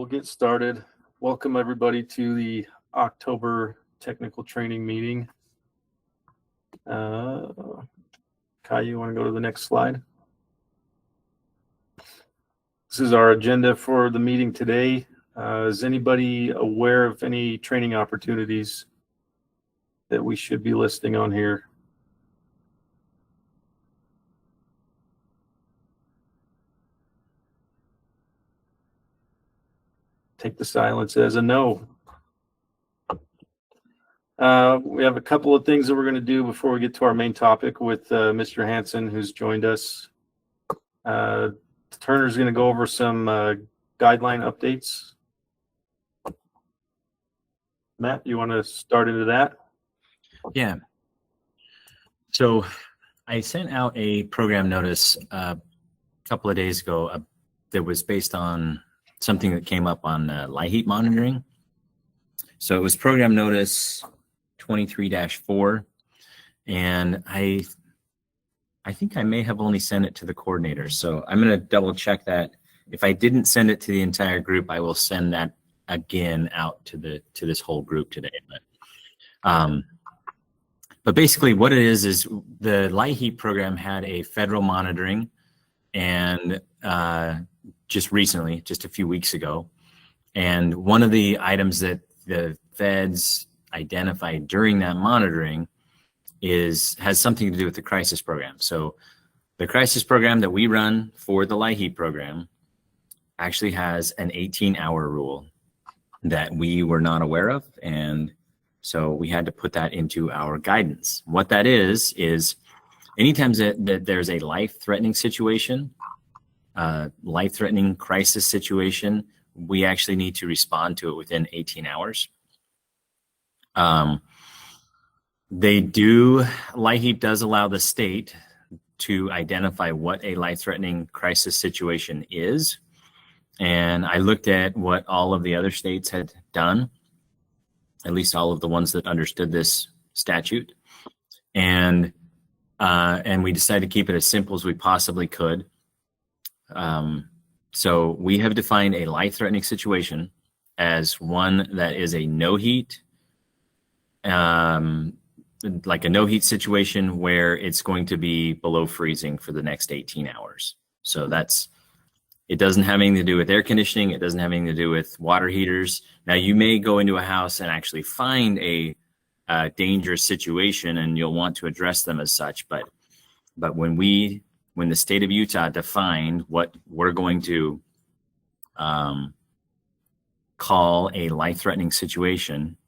We'll get started. Welcome everybody to the October technical training meeting. Kyia, you want to go to the next slide? This is our agenda for the meeting today. Is anybody aware of any training opportunities that we should be listing on here? Take the silence as a no. We have a couple of things that we're going to do before we get to our main topic with Mr. Hansen, who's joined us. Turner's going to go over some guideline updates. Matt, you want to start into that? Yeah. So I sent out a program notice a couple of days ago that was based on something that came up on light heat monitoring. So it was program notice 23-4, and I think I may have only sent it to the coordinators. So I'm going to double check that. If I didn't send it to the entire group, I will send that again out to this whole group today. But basically what it is the light heat program had a federal monitoring, and just recently, just a few weeks ago. And one of the items that the feds identified during that monitoring has something to do with the crisis program. So the crisis program that we run for the light heat program actually has an 18-hour rule that we were not aware of. And so we had to put that into our guidance. What that is anytime that there's a life-threatening situation, life-threatening crisis situation, we actually need to respond to it within 18 hours. Light heat does allow the state to identify what a life-threatening crisis situation is. And I looked at what all of the other states had done, at least all of the ones that understood this statute. And we decided to keep it as simple as we possibly could. So we have defined a life-threatening situation as one that is a no heat, like a no heat situation where it's going to be below freezing for the next 18 hours. So it doesn't have anything to do with air conditioning. It doesn't have anything to do with water heaters. Now you may go into a house and actually find a dangerous situation, and you'll want to address them as such. But when the state of Utah defined what we're going to call a life-threatening situation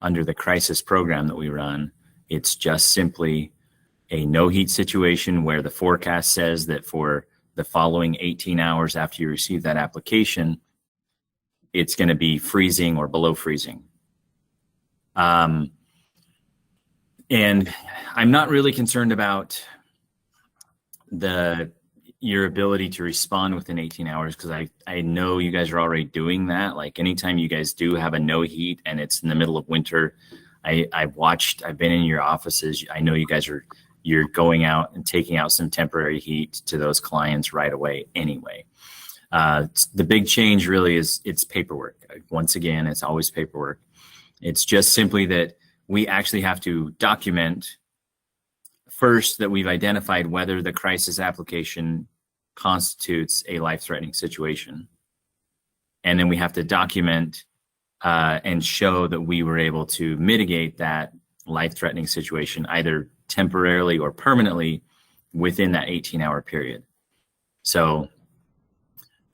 under the crisis program that we run, it's just simply a no heat situation where the forecast says that for the following 18 hours after you receive that application, it's going to be freezing or below freezing. And I'm not really concerned about your ability to respond within 18 hours, because I know you guys are already doing that. Like anytime you guys do have a no heat and it's in the middle of winter, I've been in your offices. I know you guys you're going out and taking out some temporary heat to those clients right away anyway. The big change really is it's paperwork. Once again, it's always paperwork. It's just simply that we actually have to document first that we've identified whether the crisis application constitutes a life-threatening situation. And then we have to document and show that we were able to mitigate that life-threatening situation either temporarily or permanently within that 18-hour period. So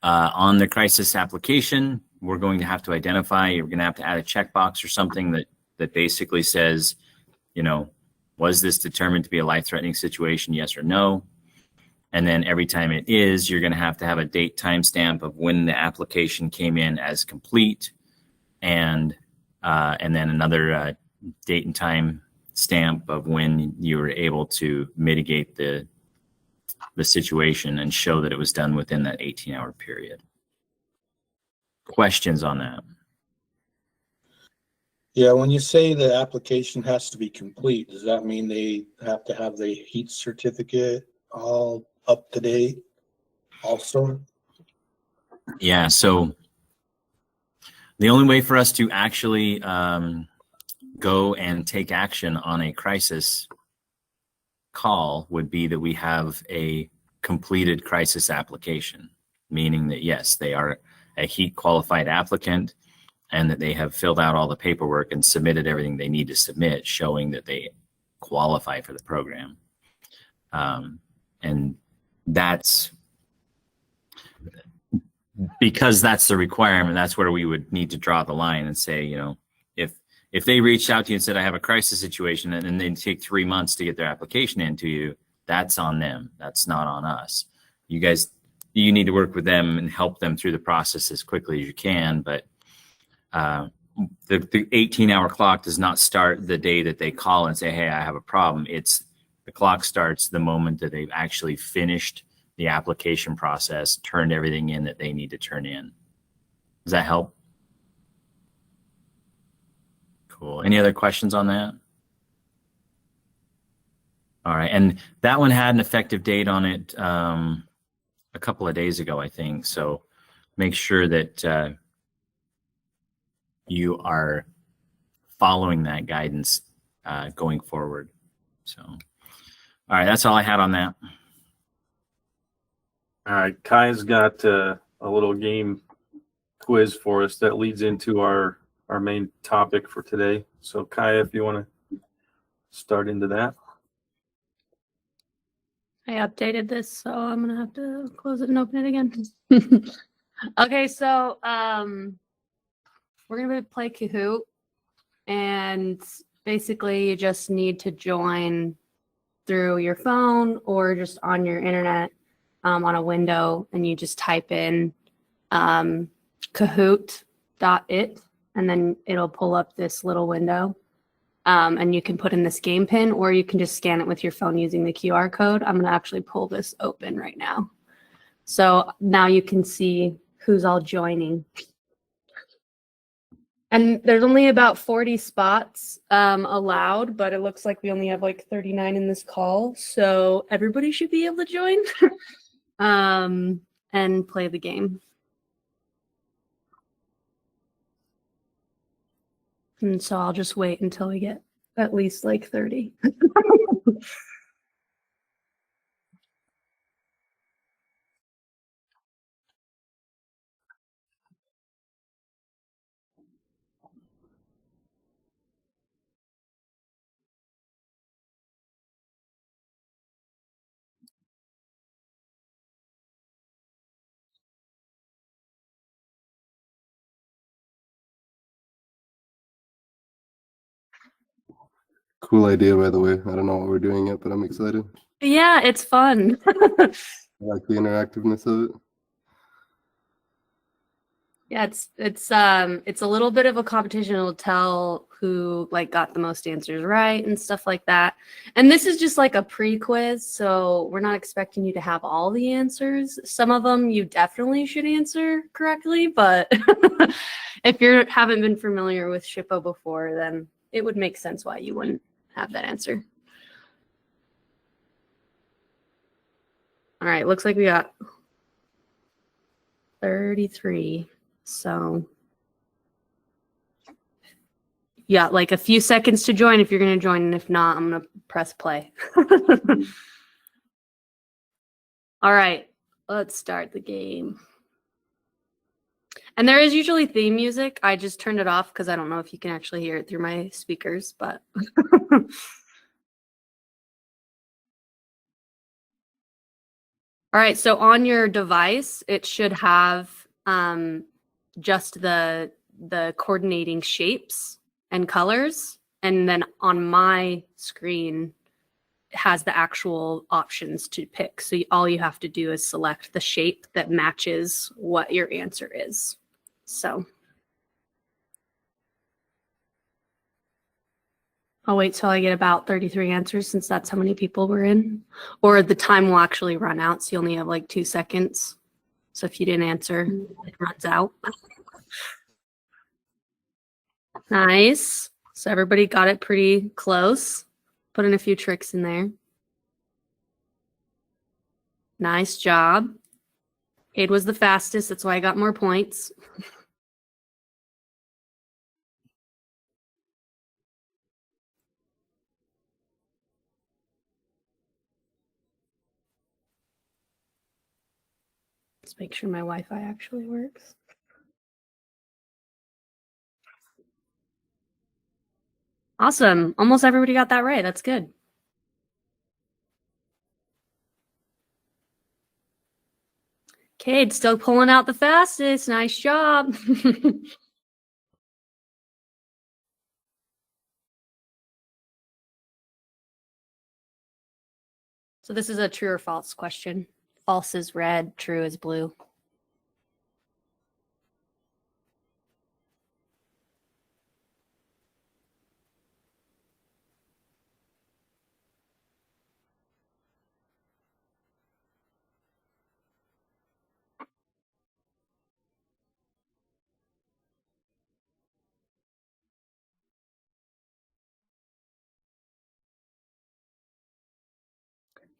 on the crisis application, we're going to have to identify, you're going to have to add a checkbox or something that basically says, was this determined to be a life-threatening situation, yes or no? And then every time it is, you're going to have a date timestamp of when the application came in as complete, and then another date and time stamp of when you were able to mitigate the situation and show that it was done within that 18-hour period. Questions on that? Yeah, when you say the application has to be complete, does that mean they have to have the heat certificate all up to date also? Yeah, so The only way for us to actually go and take action on a crisis call would be that we have a completed crisis application, meaning that yes, they are a heat qualified applicant and that they have filled out all the paperwork and submitted everything they need to submit, showing that they qualify for the program. And that's because that's the requirement. That's where we would need to draw the line and say, you know, if they reached out to you and said, I have a crisis situation, and then they take 3 months to get their application into you, that's on them. That's not on us. You guys, you need to work with them and help them through the process as quickly as you can. But the 18-hour clock does not start the day that they call and say, hey, I have a problem. The clock starts the moment that they've actually finished the application process, turned everything in that they need to turn in. Does that help? Cool. Any other questions on that? All right. And that one had an effective date on it a couple of days ago, I think. So make sure that you are following that guidance going forward. So, all right. That's all I had on that. All right, Kai's got a little game quiz for us that leads into our main topic for today. So Kai, if you want to start into that. I updated this, so I'm gonna have to close it and open it again. Okay, so we're gonna play Kahoot, and basically you just need to join through your phone or just on your internet on a window, and you just type in Kahoot.it, and then it'll pull up this little window. And you can put in this game pin, or you can just scan it with your phone using the QR code. I'm going to actually pull this open right now. So now you can see who's all joining. And there's only about 40 spots allowed, but it looks like we only have like 39 in this call. So everybody should be able to join and play the game. And so I'll just wait until we get at least like 30. Cool idea, by the way. I don't know what we're doing yet, but I'm excited. Yeah, it's fun. I like the interactiveness of it. Yeah, it's a little bit of a competition. It'll tell who like got the most answers right and stuff like that. And this is just like a pre-quiz, so we're not expecting you to have all the answers. Some of them you definitely should answer correctly, but if you haven't been familiar with SHPO before, then it would make sense why you wouldn't have that answer. All right, looks like we got 33. So yeah, like a few seconds to join if you're going to join, and if not, I'm going to press play. All right, let's start the game. And there is usually theme music. I just turned it off because I don't know if you can actually hear it through my speakers, but all right, so on your device, it should have just the coordinating shapes and colors. And then on my screen, it has the actual options to pick. So all you have to do is select the shape that matches what your answer is. So I'll wait till I get about 33 answers, since that's how many people were in. Or the time will actually run out, so you only have like 2 seconds. So if you didn't answer, it runs out. Nice. So everybody got it pretty close. Put in a few tricks in there. Nice job. Cade was the fastest. That's why I got more points. Just make sure my Wi-Fi actually works. Awesome. Almost everybody got that right. That's good. Cade still pulling out the fastest. Nice job. So this is a true or false question. False is red, true is blue.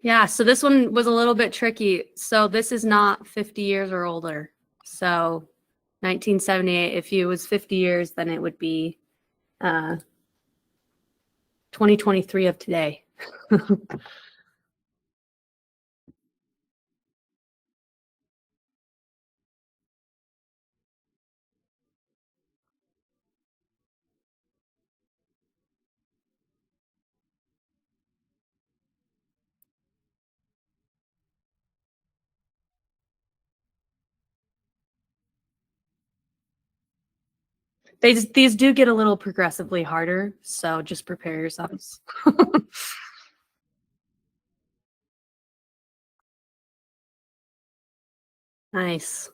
Yeah, so this one was a little bit tricky. So this is not 50 years or older. So 1978, if it was 50 years, then it would be 2023 of today. These do get a little progressively harder, so just prepare yourselves. Nice.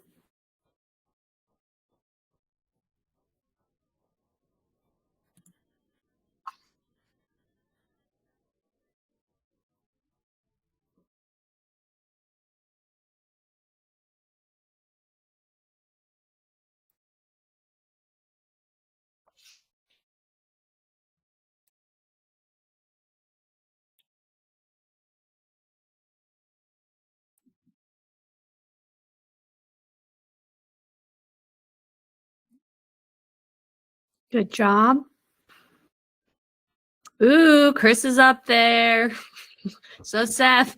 Good job. Ooh, Chris is up there. So Seth.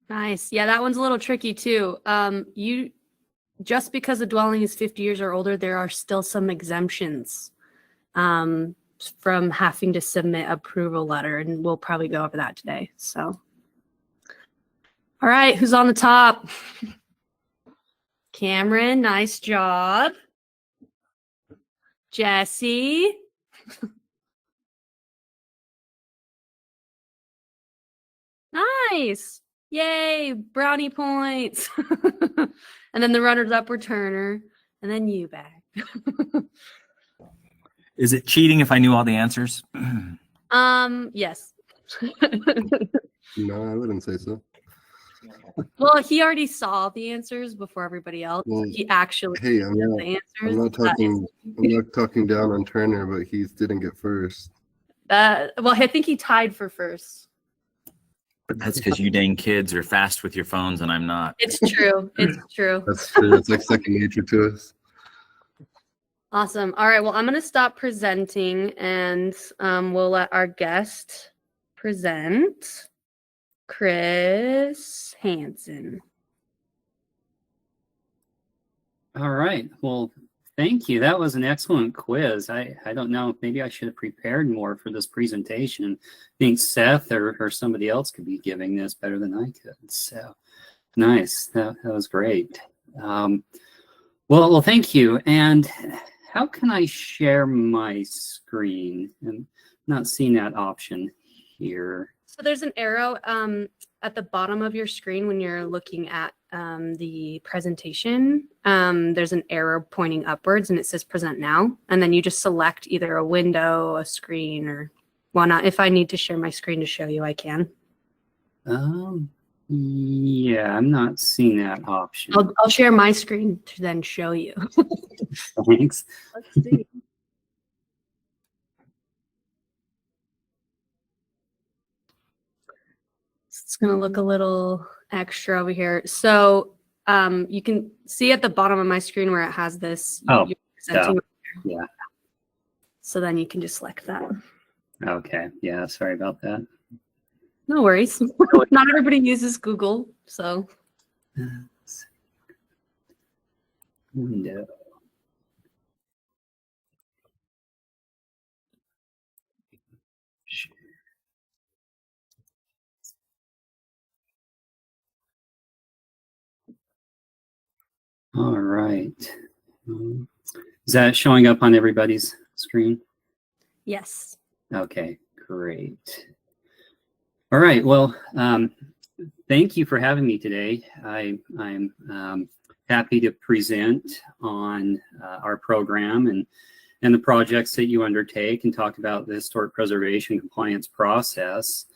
Nice. Yeah, that one's a little tricky too. You just because the dwelling is 50 years or older, there are still some exemptions from having to submit approval letter, and we'll probably go over that today. So, all right, who's on the top? Cameron, nice job. Jesse. Nice. Yay, brownie points. And then the runners up were Turner, and then you back. Is it cheating if I knew all the answers? Yes. No, I wouldn't say so. Well, he already saw the answers before everybody else. Well, He actually Hey, knew the answers. I'm not talking down on Turner, but he didn't get first. Well, I think he tied for first. That's because you dang kids are fast with your phones and I'm not. It's true. It's true. That's true. It's like second nature to us. Awesome. All right. Well, I'm going to stop presenting and we'll let our guest present. Chris Hansen. All right. Well, thank you. That was an excellent quiz. I don't know. Maybe I should have prepared more for this presentation. I think Seth or somebody else could be giving this better than I could. So nice. That was great. Well, thank you. And how can I share my screen? I'm not seeing that option here. So there's an arrow at the bottom of your screen when you're looking at the presentation. There's an arrow pointing upwards and it says present now. And then you just select either a window, a screen, or why not? If I need to share my screen to show you, I can. Yeah, I'm not seeing that option. I'll share my screen to then show you. Thanks. Let's see. It's going to look a little extra over here. So you can see at the bottom of my screen where it has this. Oh, you're presenting. yeah. So then you can just select that. Okay. Yeah. Sorry about that. No worries. Not everybody uses Google, so. Window. All right. Is that showing up on everybody's screen? Yes. Okay, great. All right. Well, thank you for having me today. I'm happy to present on our program and the projects that you undertake and talk about the historic preservation compliance process.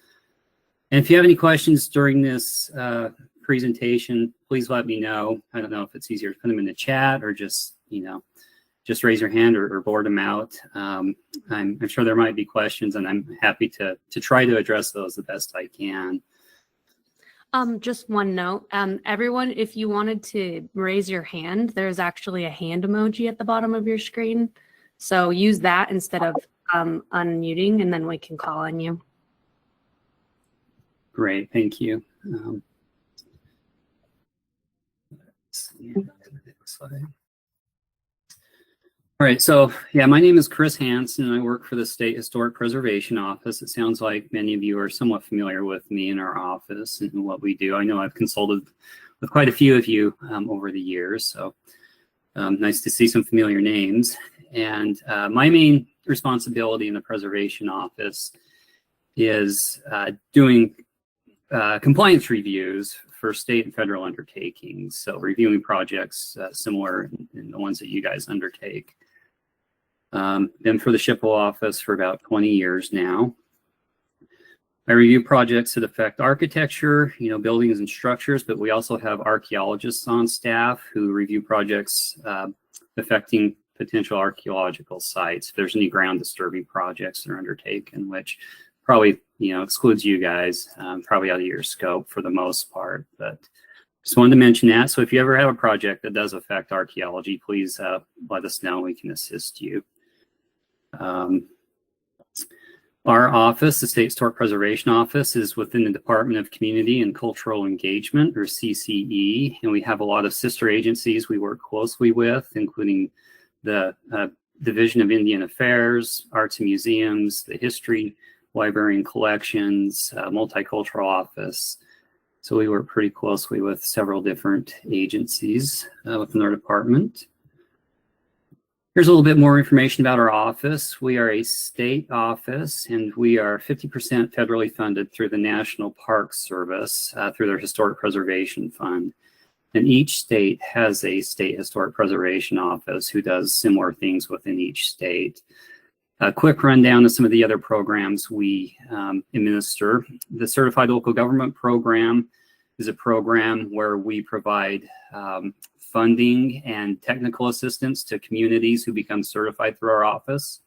And if you have any questions during this presentation, please let me know. I don't know if it's easier to put them in the chat or just, just raise your hand or board them out. I'm sure there might be questions, and I'm happy to try to address those the best I can. Just one note. Everyone, if you wanted to raise your hand, there's actually a hand emoji at the bottom of your screen. So use that instead of unmuting, and then we can call on you. Great, thank you. All right, so yeah, my name is Chris Hansen, and I work for the State Historic Preservation Office. It sounds like many of you are somewhat familiar with me in our office and what we do. I know I've consulted with quite a few of you over the years, so nice to see some familiar names. And my main responsibility in the Preservation Office is doing compliance reviews for state and federal undertakings. So reviewing projects similar in the ones that you guys undertake. Been for the SHPO office for about 20 years now. I review projects that affect architecture, buildings and structures, but we also have archaeologists on staff who review projects affecting potential archaeological sites. If there's any ground disturbing projects that are undertaken, which probably excludes you guys, probably out of your scope for the most part, but just wanted to mention that. So if you ever have a project that does affect archaeology, please let us know. We can assist you. Our office, the State Historic Preservation Office, is within the Department of Community and Cultural Engagement, or CCE, and we have a lot of sister agencies we work closely with, including the Division of Indian Affairs, Arts and Museums, the History, Library and Collections, Multicultural Office. So we work pretty closely with several different agencies within our department. Here's a little bit more information about our office. We are a state office, and we are 50% federally funded through the National Park Service through their Historic Preservation Fund. And each state has a state historic preservation office who does similar things within each state. A quick rundown of some of the other programs we administer. The Certified Local Government Program is a program where we provide funding and technical assistance to communities who become certified through our office.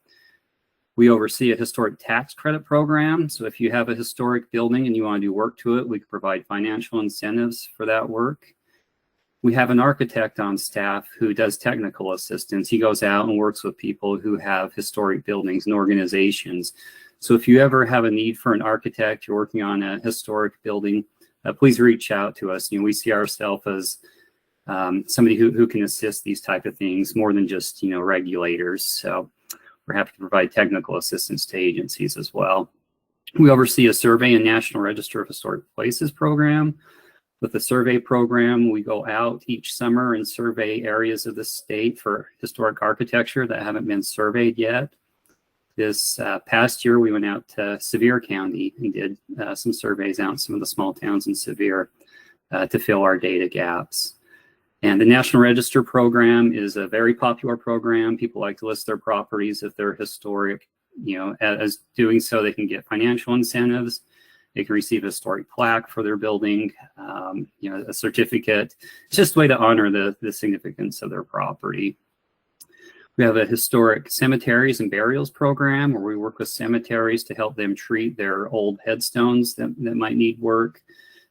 We oversee a historic tax credit program. So if you have a historic building and you want to do work to it, we can provide financial incentives for that work. We have an architect on staff who does technical assistance. He goes out and works with people who have historic buildings and organizations. So if you ever have a need for an architect, you're working on a historic building, please reach out to us. We see ourselves as somebody who can assist these type of things more than just, regulators. So we're happy to provide technical assistance to agencies as well. We oversee a survey and National Register of Historic Places program. With the survey program, we go out each summer and survey areas of the state for historic architecture that haven't been surveyed yet. This past year, we went out to Sevier County and did some surveys out in some of the small towns in Sevier to fill our data gaps. And the National Register program is a very popular program. People like to list their properties if they're historic. As doing so, they can get financial incentives. They can receive a historic plaque for their building, a certificate. It's just a way to honor the significance of their property. We have a historic cemeteries and burials program where we work with cemeteries to help them treat their old headstones that might need work,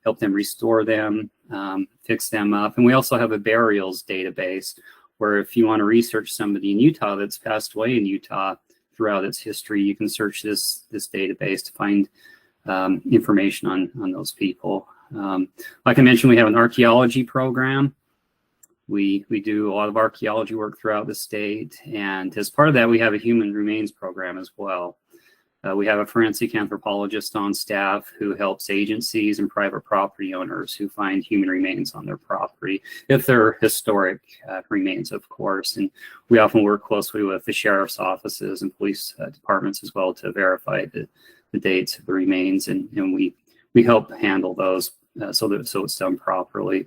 help them restore them, fix them up. And we also have a burials database where if you want to research somebody in Utah that's passed away in Utah throughout its history, you can search this database to find information on those people. Like I mentioned, we have an archaeology program. We do a lot of archaeology work throughout the state, and as part of that, we have a human remains program as well. We have a forensic anthropologist on staff who helps agencies and private property owners who find human remains on their property, if they're historic remains, of course. And we often work closely with the sheriff's offices and police departments as well to verify the dates of the remains, and we help handle those so it's done properly.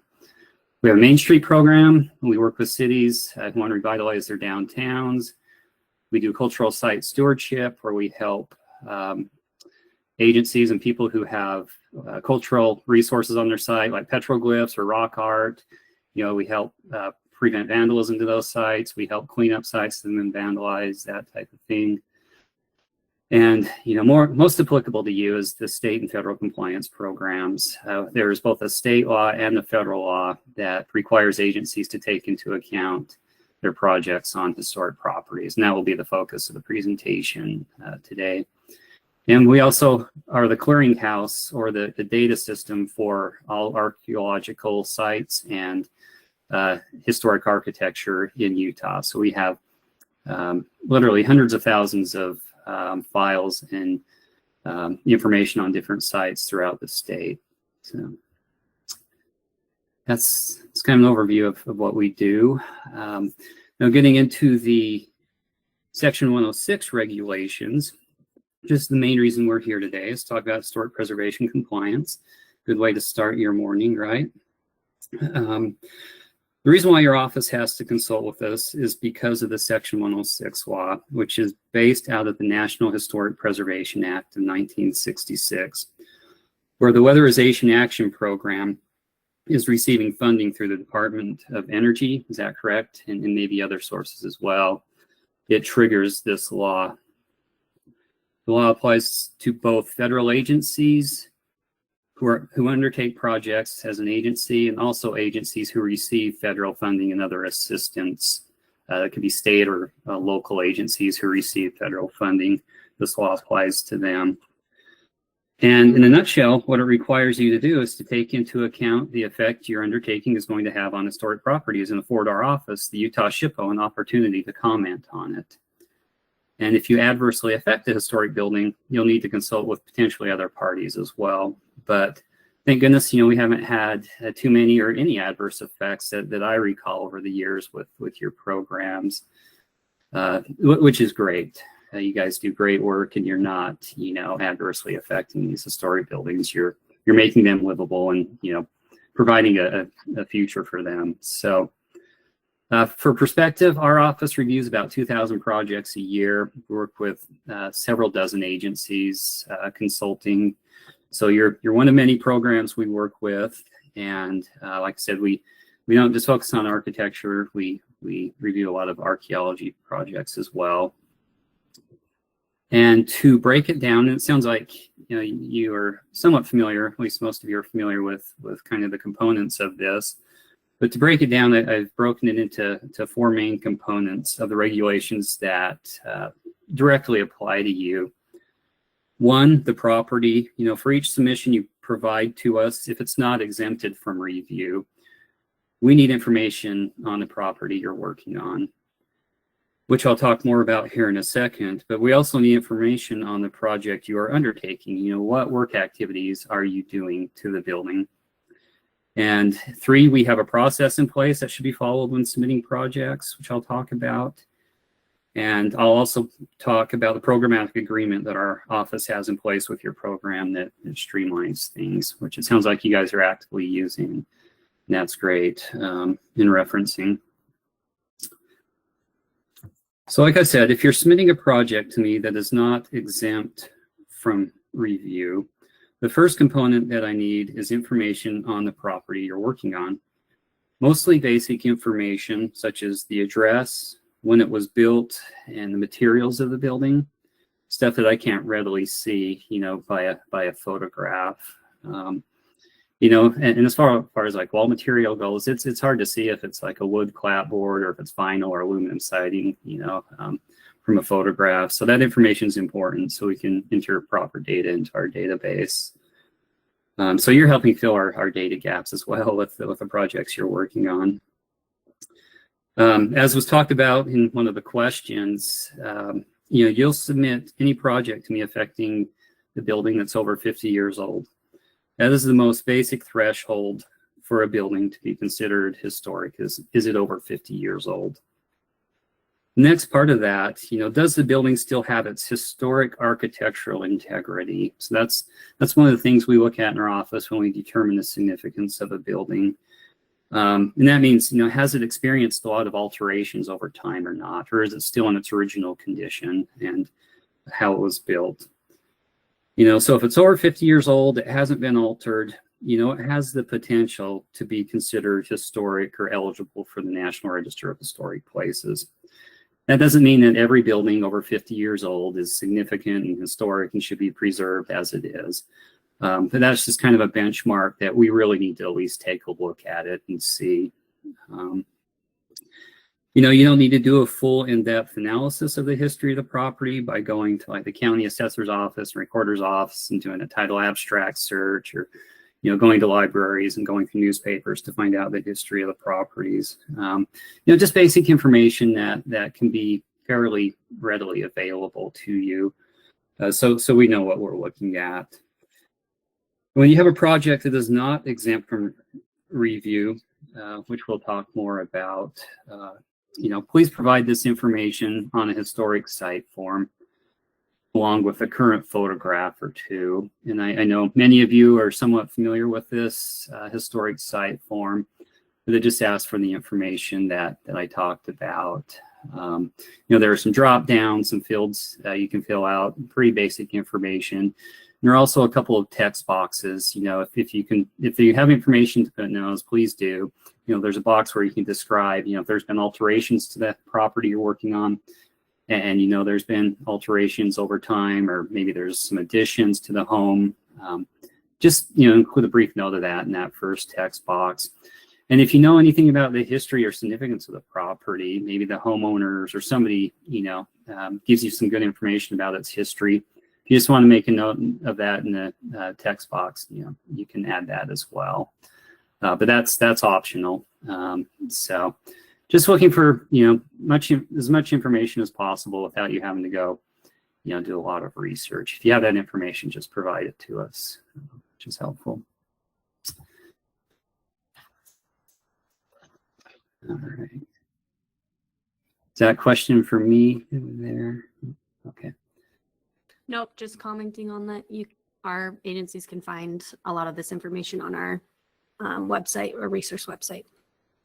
We have a Main Street program. We work with cities who want to revitalize their downtowns. We do cultural site stewardship, where we help agencies and people who have cultural resources on their site, like petroglyphs or rock art. We help prevent vandalism to those sites. We help clean up sites that have been vandalized, that type of thing. And most applicable to you is the state and federal compliance programs. There's both a state law and a federal law that requires agencies to take into account their projects on historic properties, and that will be the focus of the presentation today. And we also are the clearinghouse, or the data system for all archaeological sites and historic architecture in Utah. So we have literally hundreds of thousands of files and information on different sites throughout the state. So that's kind of an overview of what we do. Now getting into the Section 106 regulations, just the main reason we're here today is to talk about historic preservation compliance. Good way to start your morning, right? The reason why your office has to consult with us is because of the Section 106 law, which is based out of the National Historic Preservation Act of 1966, where the Weatherization Action Program is receiving funding through the Department of Energy. Is that correct? And maybe other sources as well. It triggers this law. The law applies to both federal agencies who undertake projects as an agency, and also agencies who receive federal funding and other assistance. It could be state or local agencies who receive federal funding. This law applies to them. And in a nutshell, what it requires you to do is to take into account the effect your undertaking is going to have on historic properties, and afford our office, the Utah SHPO, an opportunity to comment on it. And if you adversely affect a historic building, you'll need to consult with potentially other parties as well. But thank goodness, we haven't had too many or any adverse effects that I recall over the years with your programs, which is great. You guys do great work, and you're not, adversely affecting these historic buildings. You're making them livable and, providing a future for them. So for perspective, our office reviews about 2,000 projects a year. We work with several dozen agencies, consulting. So you're one of many programs we work with. And like I said, we don't just focus on architecture. We review a lot of archaeology projects as well. And to break it down, and it sounds like you are somewhat familiar, at least most of you are familiar with kind of the components of this. But to break it down, I've broken it into four main components of the regulations that directly apply to you. One, the property. For each submission you provide to us, if it's not exempted from review, we need information on the property you're working on, which I'll talk more about here in a second. But we also need information on the project you are undertaking. What work activities are you doing to the building? And three, we have a process in place that should be followed when submitting projects, which I'll talk about. And I'll also talk about the programmatic agreement that our office has in place with your program that streamlines things, which it sounds like you guys are actively using. And that's great in referencing. So like I said, if you're submitting a project to me that is not exempt from review, The first component that I need is information on the property you're working on. Mostly basic information such as the address, when it was built, and the materials of the building. Stuff that I can't readily see, by a photograph. And as far as like wall material goes, it's hard to see if it's like a wood clapboard or if it's vinyl or aluminum siding, from a photograph. So that information is important so we can enter proper data into our database. So you're helping fill our data gaps as well with the projects you're working on. As was talked about in one of the questions, you'll submit any project to me affecting the building that's over 50 years old. That is the most basic threshold for a building to be considered historic. Is it over 50 years old? Next part of that, does the building still have its historic architectural integrity? So that's one of the things we look at in our office when we determine the significance of a building. And that means, has it experienced a lot of alterations over time or not? Or is it still in its original condition and how it was built? So if it's over 50 years old, it hasn't been altered, it has the potential to be considered historic or eligible for the National Register of Historic Places. That doesn't mean that every building over 50 years old is significant and historic and should be preserved as it is. But that's just kind of a benchmark that we really need to at least take a look at it and see. You don't need to do a full in-depth analysis of the history of the property by going to like the county assessor's office and recorder's office and doing a title abstract search, or going to libraries and going through newspapers to find out the history of the properties. Just basic information that can be fairly readily available to you, so we know what we're looking at. When you have a project that is not exempt from review, which we'll talk more about, please provide this information on a historic site form, along with a current photograph or two. And I know many of you are somewhat familiar with this historic site form, but it just asks for the information that I talked about. There are some drop downs, some fields you can fill out, pretty basic information. There are also a couple of text boxes. If you have information to put in those, please do. There's a box where you can describe, if there's been alterations to that property you're working on, and there's been alterations over time, or maybe there's some additions to the home. Just include a brief note of that in that first text box. And if you know anything about the history or significance of the property, maybe the homeowners or somebody gives you some good information about its history, if you just want to make a note of that in the text box, you can add that as well. But that's optional. So just looking for as much information as possible without you having to go do a lot of research. If you have that information, just provide it to us, which is helpful. All right. Is that a question for me there? Okay. Nope, just commenting on that. Our agencies can find a lot of this information on our website or resource website.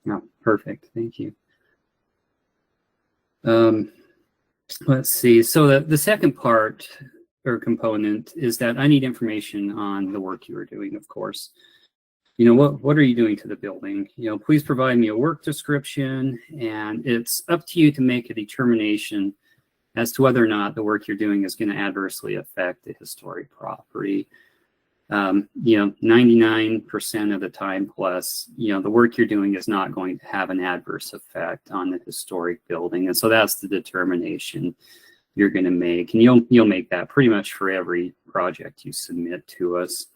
Oh, perfect. Thank you. Let's see. So the second part or component is that I need information on the work you are doing, of course. What are you doing to the building? Please provide me a work description, and it's up to you to make a determination as to whether or not the work you're doing is going to adversely affect the historic property. 99% of the time plus, the work you're doing is not going to have an adverse effect on the historic building. And so that's the determination you're going to make. And you'll make that pretty much for every project you submit to us.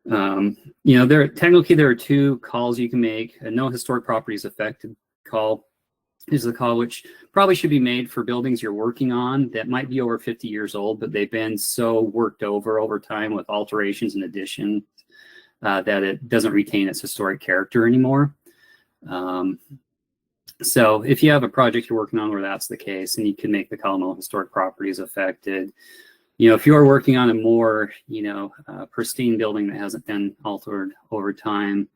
Technically there are two calls you can make. A no historic property is affected call is the call which probably should be made for buildings you're working on that might be over 50 years old, but they've been so worked over time with alterations and additions that it doesn't retain its historic character anymore. So if you have a project you're working on where that's the case, and you can make the call no historic property is affected. If you're working on a more, pristine building that hasn't been altered over time,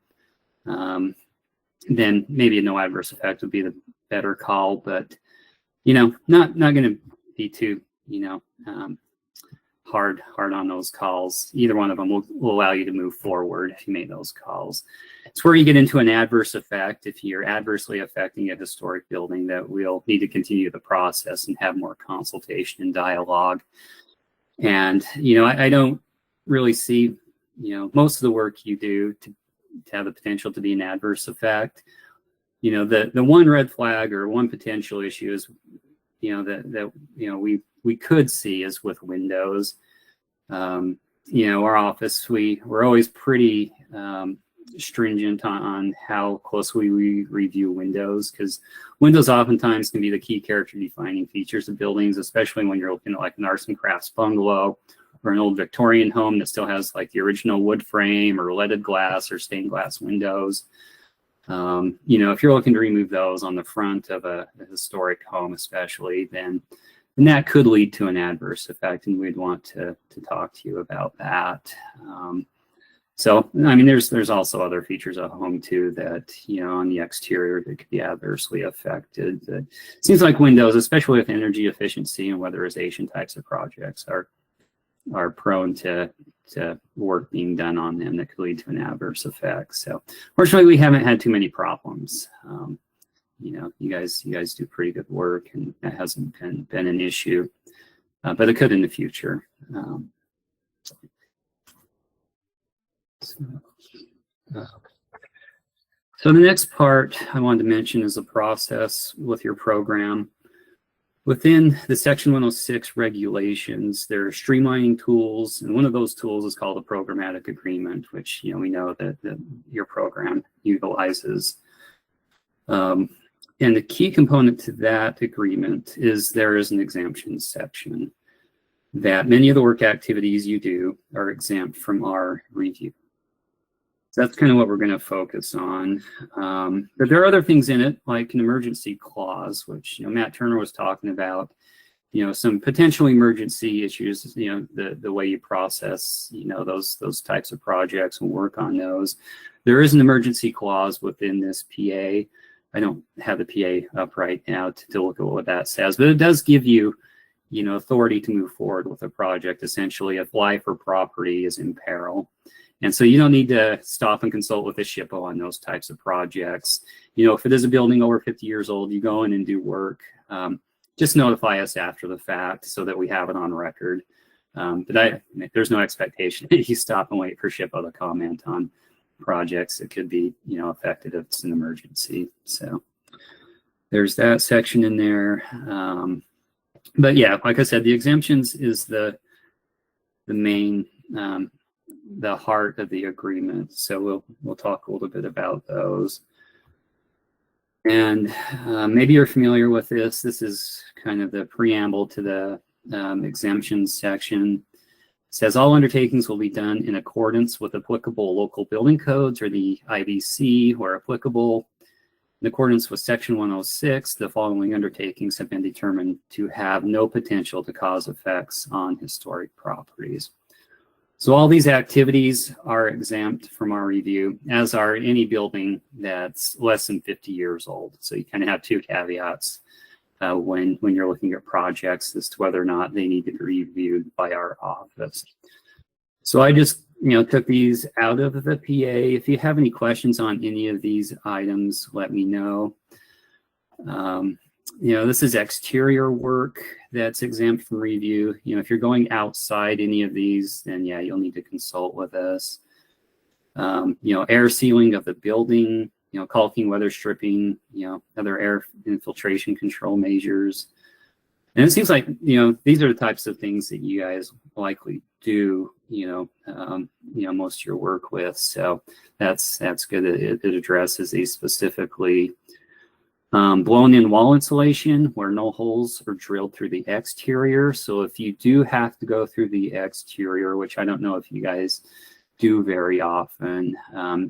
then maybe a no adverse effect would be the better call, but not going to be too hard on those calls. Either one of them will allow you to move forward if you make those calls. It's where you get into an adverse effect. If you're adversely affecting a historic building, that we'll need to continue the process and have more consultation and dialogue. And, I don't really see, most of the work you do to have the potential to be an adverse effect. The one red flag or one potential issue is, we could see is with windows. Our office, we're always pretty stringent on how closely we review windows, because windows oftentimes can be the key character defining features of buildings, especially when you're looking at like an arts and crafts bungalow or an old Victorian home that still has like the original wood frame or leaded glass or stained glass windows. If you're looking to remove those on the front of a historic home, especially, then that could lead to an adverse effect, and we'd want to talk to you about that. There's also other features of a home too that, on the exterior that could be adversely affected. It seems like windows, especially with energy efficiency and weatherization types of projects, are prone to work being done on them that could lead to an adverse effect. So fortunately, we haven't had too many problems. You guys do pretty good work, and that hasn't been an issue, but it could in the future. So the next part I wanted to mention is the process with your program. Within the Section 106 regulations, there are streamlining tools, and one of those tools is called a programmatic agreement, which we know that your program utilizes. And the key component to that agreement is there is an exemption section that many of the work activities you do are exempt from our review. So that's kind of what we're going to focus on. But there are other things in it, like an emergency clause, which Matt Turner was talking about. Some potential emergency issues. The way you process those types of projects and work on those. There is an emergency clause within this PA. I don't have the PA up right now to look at what that says, but it does give you, authority to move forward with a project, essentially, if life or property is in peril. And so you don't need to stop and consult with the SHPO on those types of projects. If it is a building over 50 years old, you go in and do work. Just notify us after the fact so that we have it on record. But there's no expectation that you stop and wait for SHPO to comment on projects that could be, affected if it's an emergency. So there's that section in there. But yeah, like I said, the exemptions is the main, the heart of the agreement. So we'll talk a little bit about those. And maybe you're familiar with this. This is kind of the preamble to the exemptions section. It says all undertakings will be done in accordance with applicable local building codes or the IBC where applicable. In accordance with Section 106, the following undertakings have been determined to have no potential to cause effects on historic properties. So all these activities are exempt from our review, as are any building that's less than 50 years old. So you kind of have two caveats when you're looking at projects as to whether or not they need to be reviewed by our office. So I just took these out of the PA. If you have any questions on any of these items, let me know. This is exterior work that's exempt from review. If you're going outside any of these, then yeah, you'll need to consult with us. Air sealing of the building, caulking, weather stripping, other air infiltration control measures. And it seems like, these are the types of things that you guys likely do, most of your work with. So that's good. It addresses these specifically. Blown in wall insulation where no holes are drilled through the exterior. So if you do have to go through the exterior, which I don't know if you guys do very often,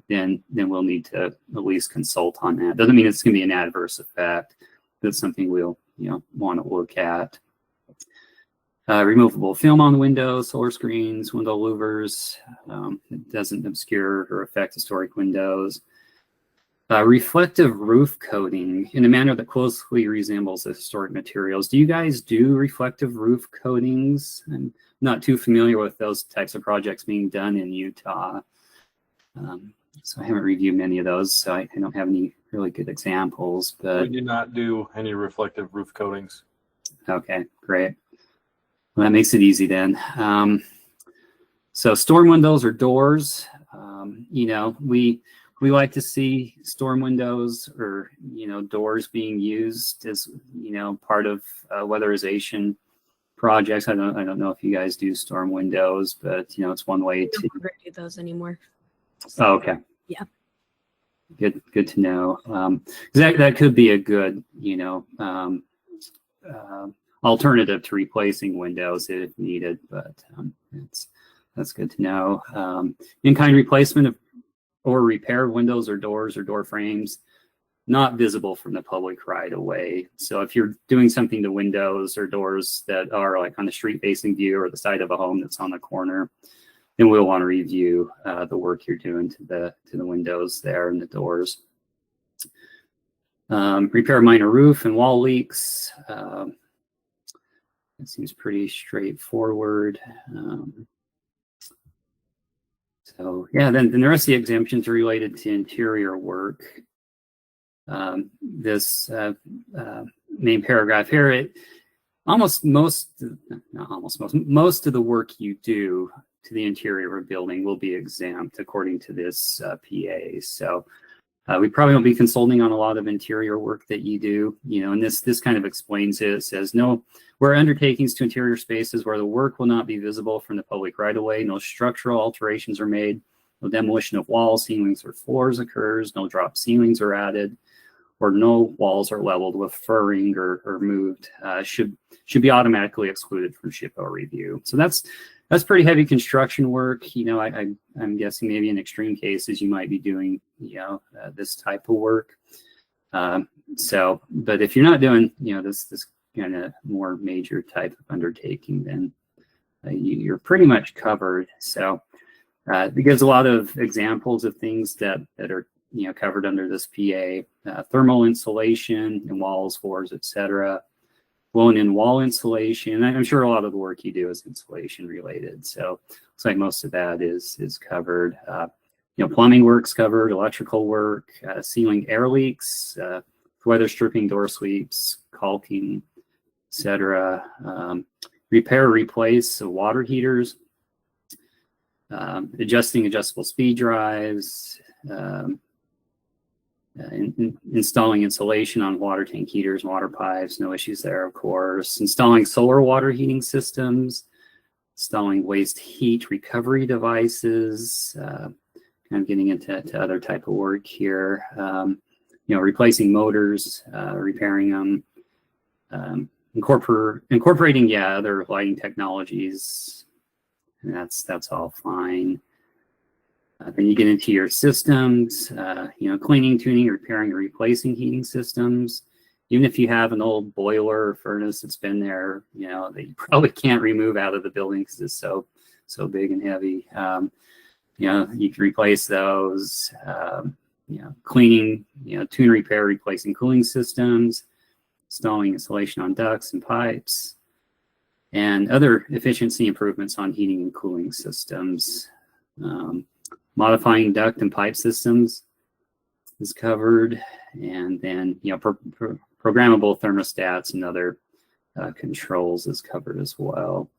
then we'll need to at least consult on that. Doesn't mean it's going to be an adverse effect. That's something we'll want to look at. Removable film on the windows, solar screens, window louvers. It doesn't obscure or affect historic windows. Reflective roof coating in a manner that closely resembles the historic materials. Do you guys do reflective roof coatings? And not too familiar with those types of projects being done in Utah. So I haven't reviewed many of those, so I don't have any really good examples, We but do not do any reflective roof coatings. okay, great. Well, that makes it easy then. So storm windows or doors, you know, we like to see storm windows or, you know, doors being used as, you know, part of weatherization projects. I don't know if you guys do storm windows, but, you know, it's one way We to. don't ever do those anymore. Oh, okay. Yeah. Good to know. 'Cause that could be a good, you know, alternative to replacing windows if needed, but that's good to know. In-kind replacement of or repair of windows or doors or door frames not visible from the public right away. So if you're doing something to windows or doors that are like on the street facing view or the side of a home that's on the corner, then we'll want to review the work you're doing to the windows there and the doors. Repair minor roof and wall leaks. It seems pretty straightforward. So yeah, then the rest of the exemptions are related to interior work. This main paragraph here, most of the work you do to the interior of a building will be exempt according to this PA. So we probably won't be consulting on a lot of interior work that you do, you know, and this kind of explains it. It says, no, where undertakings to interior spaces where the work will not be visible from the public right away, no structural alterations are made, no demolition of walls, ceilings, or floors occurs, no drop ceilings are added, or no walls are leveled with furring or moved, should be automatically excluded from SHPO review. So that's pretty heavy construction work. You know, I'm guessing maybe in extreme cases you might be doing, you know, this type of work. So, but if you're not doing, you know, this kind of more major type of undertaking, then you're pretty much covered. So it gives a lot of examples of things that are, you know, covered under this PA. Thermal insulation in walls, floors, etc. Blown-in wall insulation. I'm sure a lot of the work you do is insulation related. So looks like most of that is covered. You know, plumbing work's covered, electrical work, ceiling air leaks, weather stripping, door sweeps, caulking, etc. Repair, replace of water heaters, adjusting adjustable speed drives, installing insulation on water tank heaters, water pipes, no issues there, of course. Installing solar water heating systems, installing waste heat recovery devices, kind of getting into other type of work here. You know, replacing motors, repairing them, incorporating, other lighting technologies, and that's all fine. Then you get into your systems, you know, cleaning, tuning, repairing, and replacing heating systems. Even if you have an old boiler or furnace that's been there, you know, that you probably can't remove out of the building because it's so big and heavy. You know, you can replace those. You know, cleaning, you know, tune, repair, replacing cooling systems, installing insulation on ducts and pipes, and other efficiency improvements on heating and cooling systems. Modifying duct and pipe systems is covered, and then, you know, programmable thermostats and other controls is covered as well.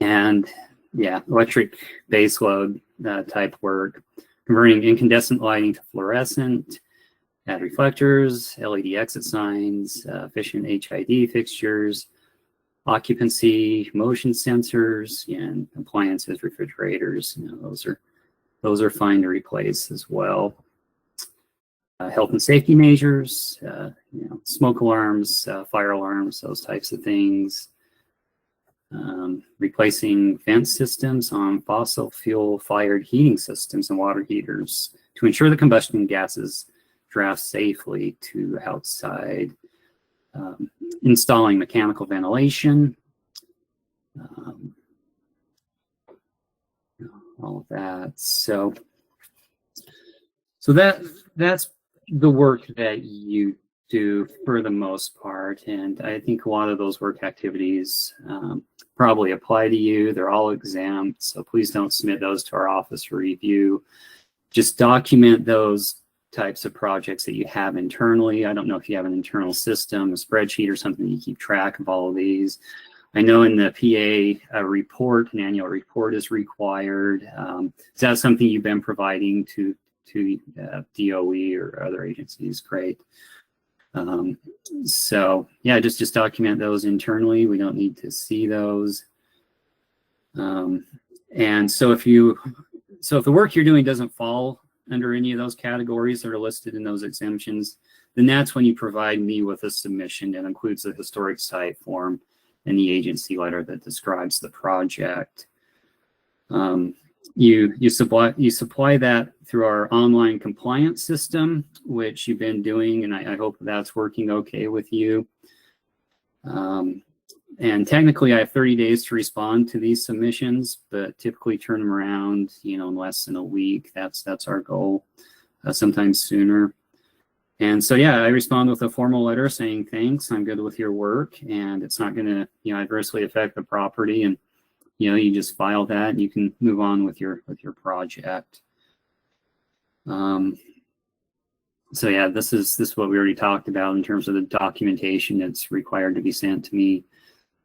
And yeah, electric baseload type work, converting incandescent lighting to fluorescent, add reflectors, LED exit signs, efficient HID fixtures, occupancy, motion sensors, and appliances, refrigerators. You know, those are fine to replace as well. Health and safety measures, you know, smoke alarms, fire alarms, those types of things. Replacing vent systems on fossil fuel fired heating systems and water heaters to ensure the combustion gases draft safely to outside. Installing mechanical ventilation, all of that. So that's the work that you do for the most part. And I think a lot of those work activities probably apply to you. They're all exempt, so please don't submit those to our office for review. Just document those types of projects that you have internally. I don't know if you have an internal system, a spreadsheet or something you keep track of all of these. I know in the PA report, an annual report is required. Is that something you've been providing to DOE or other agencies? Great. So yeah, just document those internally. We don't need to see those. And so if the work you're doing doesn't fall under any of those categories that are listed in those exemptions, then that's when you provide me with a submission that includes the historic site form and the agency letter that describes the project. You supply that through our online compliance system, which you've been doing, and I hope that's working okay with you. And technically, I have 30 days to respond to these submissions, but typically turn them around, in less than a week. That's our goal, sometimes sooner. And so, yeah, I respond with a formal letter saying, thanks, I'm good with your work, and it's not going to, adversely affect the property. And, you just file that and you can move on with your project. So yeah, this is what we already talked about in terms of the documentation that's required to be sent to me.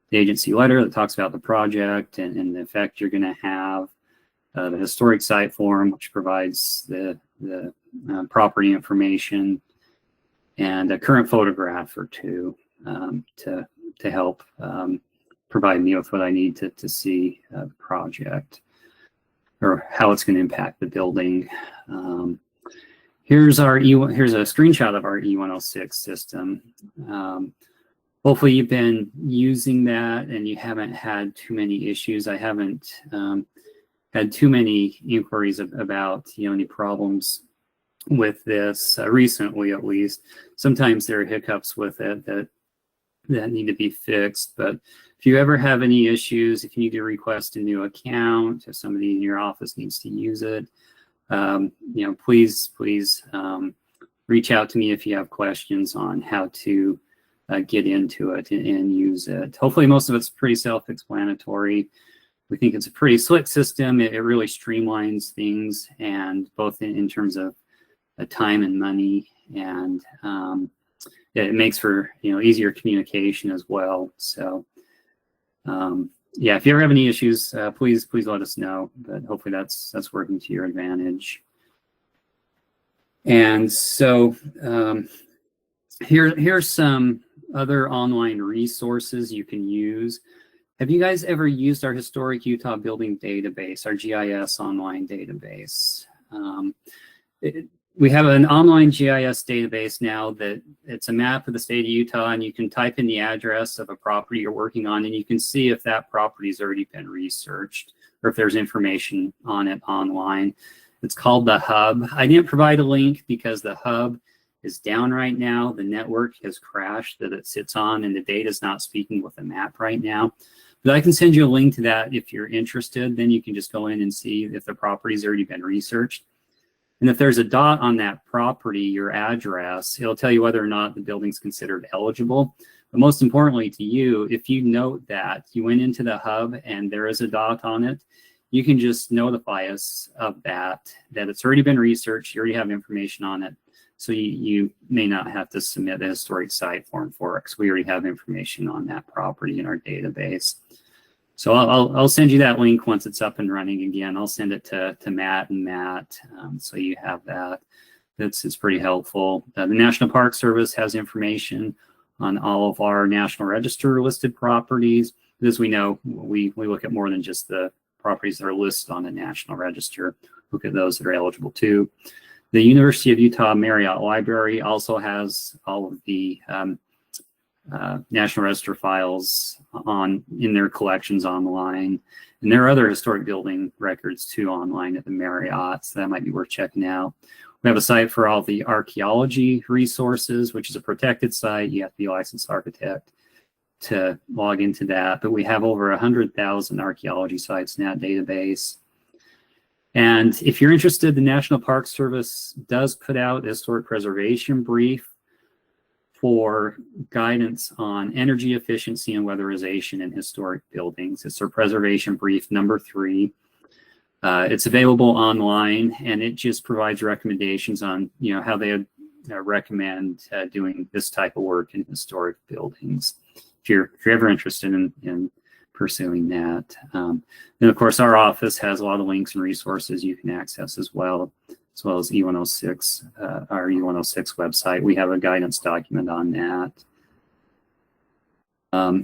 The agency letter that talks about the project and the effect you're going to have, the historic site form, which provides the property information, and a current photograph or two to help provide me with what I need to see the project or how it's going to impact the building. Here's a screenshot of our E106 system. Hopefully you've been using that and you haven't had too many issues. I haven't had too many inquiries about any problems with this recently, at least. Sometimes there are hiccups with it that need to be fixed. But if you ever have any issues, if you need to request a new account, if somebody in your office needs to use it, please reach out to me if you have questions on how to get into it and use it. Hopefully most of it's pretty self-explanatory. We think it's a pretty slick system. It really streamlines things, and both in terms of time and money, and it makes for easier communication as well. So yeah, if you ever have any issues, please let us know. But hopefully that's working to your advantage. And so here's some other online resources you can use. Have you guys ever used our Historic Utah Building Database, our GIS online database? We have an online GIS database now that it's a map of the state of Utah, and you can type in the address of a property you're working on, and you can see if that property's already been researched or if there's information on it online. It's called the Hub. I didn't provide a link because the Hub is down right now. The network has crashed that it sits on, and the data is not speaking with the map right now. But I can send you a link to that if you're interested. Then you can just go in and see if the property's already been researched. And if there's a dot on that property, your address, it'll tell you whether or not the building's considered eligible. But most importantly to you, if you note that you went into the Hub and there is a dot on it, you can just notify us of that it's already been researched, you already have information on it. So you may not have to submit a historic site form for it, because we already have information on that property in our database. So I'll send you that link once it's up and running again. I'll send it to Matt and Matt, so you have that. It's pretty helpful. The National Park Service has information on all of our National Register listed properties. As we know, we look at more than just the properties that are listed on the National Register. Look at those that are eligible too. The University of Utah Marriott Library also has all of the National Register files in their collections online. And there are other historic building records too online at the Marriott, so that might be worth checking out. We have a site for all the archaeology resources, which is a protected site. You have to be a licensed architect to log into that. But we have over 100,000 archaeology sites in that database. And if you're interested, the National Park Service does put out a historic preservation brief for guidance on energy efficiency and weatherization in historic buildings. It's their preservation brief number 3. It's available online, and it just provides recommendations on, how they would recommend doing this type of work in historic buildings. If you're ever interested in pursuing that. And of course, our office has a lot of links and resources you can access as well as E106, our E106 website. We have a guidance document on that.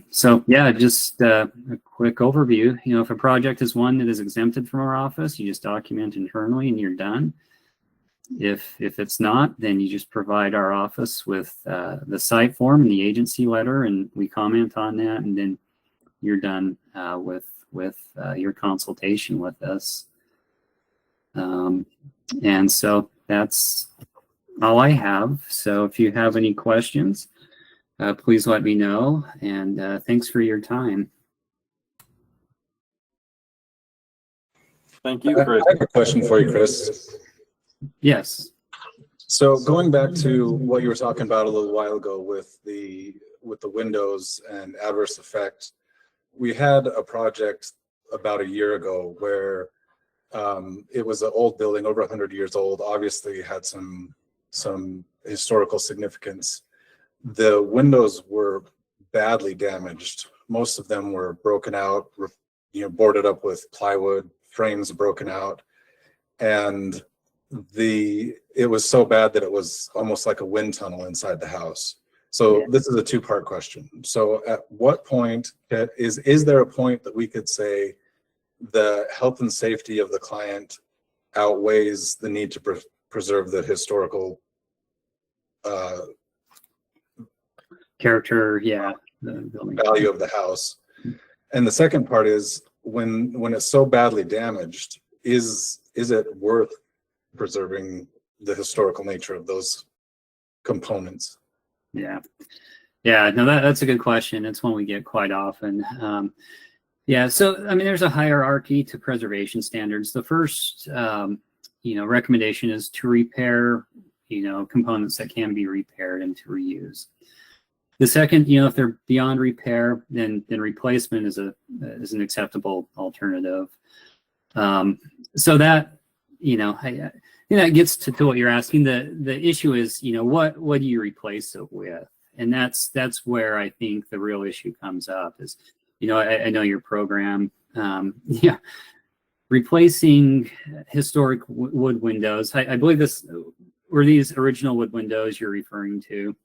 So yeah, just a quick overview. If a project is one that is exempted from our office, you just document internally and you're done. If it's not, then you just provide our office with the site form and the agency letter, and we comment on that, and then you're done with your consultation with us. And so that's all I have. So if you have any questions, please let me know. And thanks for your time. Thank you, I Chris. have a question for you, Chris. Yes. So going back to what you were talking about a little while ago with the windows and adverse effect, we had a project about a year ago where it was an old building, over 100 years old, obviously had some historical significance. The windows were badly damaged. Most of them were broken out, boarded up with plywood, frames broken out, and it was so bad that it was almost like a wind tunnel inside the house. So yeah. This is a 2-part question. So at what point is there a point that we could say the health and safety of the client outweighs the need to preserve the historical character, the building value of the house? And the second part is when it's so badly damaged, is it worth preserving the historical nature of those components? No, that's a good question. It's one we get quite often. So I mean, there's a hierarchy to preservation standards. The first recommendation is to repair components that can be repaired and to reuse. The second, if they're beyond repair, then replacement is an acceptable alternative. So that I think that gets to what you're asking. The issue is, what do you replace it with? And that's where I think the real issue comes up is, I know your program, replacing historic wood windows. I believe were these original wood windows you're referring to?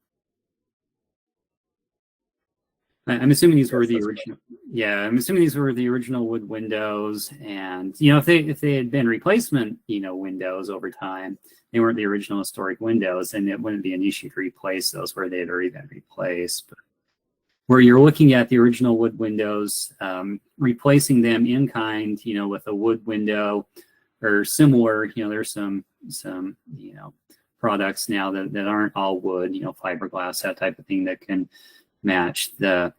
I'm assuming these were the original. Yeah, I'm assuming these were the original wood windows, and if they had been replacement windows over time, they weren't the original historic windows, and it wouldn't be an issue to replace those where they had already been replaced. But where you're looking at the original wood windows, replacing them in kind, with a wood window or similar, there's some products now that aren't all wood, fiberglass, that type of thing, that can match the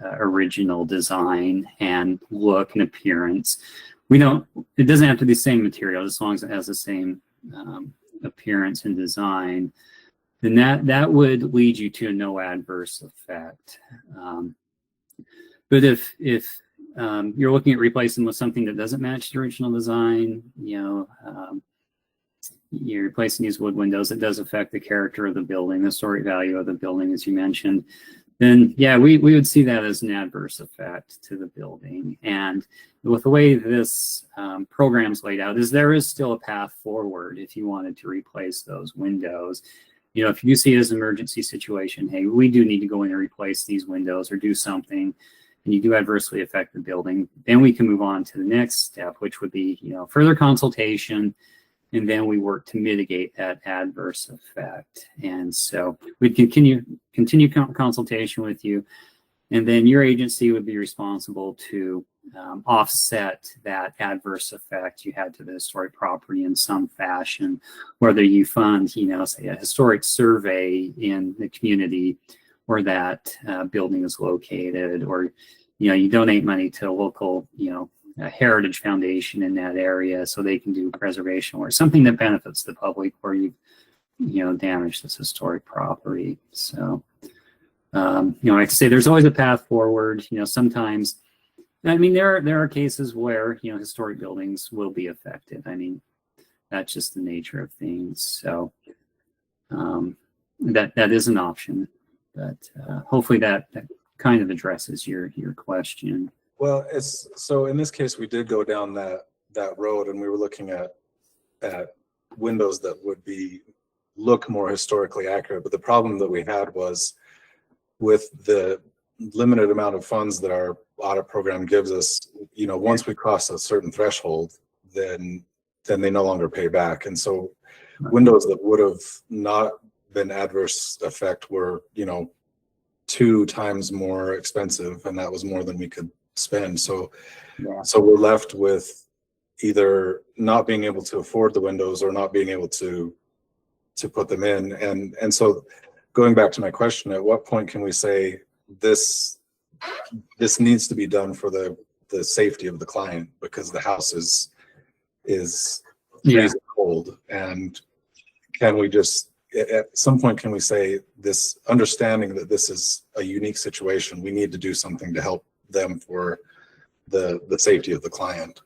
original design and look and appearance. It doesn't have to be the same material, as long as it has the same appearance and design, then that would lead you to a no adverse effect. But if you're looking at replacing with something that doesn't match the original design, you're replacing these wood windows, it does affect the character of the building, the historic value of the building, as you mentioned, then we would see that as an adverse effect to the building. And with the way this program's laid out, there is still a path forward if you wanted to replace those windows. If you see it as an emergency situation, hey, we do need to go in and replace these windows or do something, and you do adversely affect the building, then we can move on to the next step, which would be further consultation. And then we work to mitigate that adverse effect. And so we'd continue consultation with you. And then your agency would be responsible to offset that adverse effect you had to the historic property in some fashion, whether you fund, say a historic survey in the community where that building is located, or, you donate money to a local, a heritage foundation in that area so they can do preservation work, something that benefits the public, where you've damage this historic property. So, like I say, there's always a path forward. Sometimes, I mean, there are cases where, historic buildings will be affected. I mean, that's just the nature of things. So, that is an option, but hopefully that kind of addresses your question. Well, so in this case, we did go down that road, and we were looking at windows that would look more historically accurate. But the problem that we had was with the limited amount of funds that our audit program gives us, once we cross a certain threshold, then they no longer pay back. And so windows that would have not been adverse effect were, 2 times more expensive, and that was more than we could spend. So we're left with either not being able to afford the windows or not being able to put them in. And so going back to my question, at what point can we say this needs to be done for the safety of the client, because the house is freezing cold? And can we just, at some point, can we say, this understanding that this is a unique situation, we need to do something to help them for the safety of the client?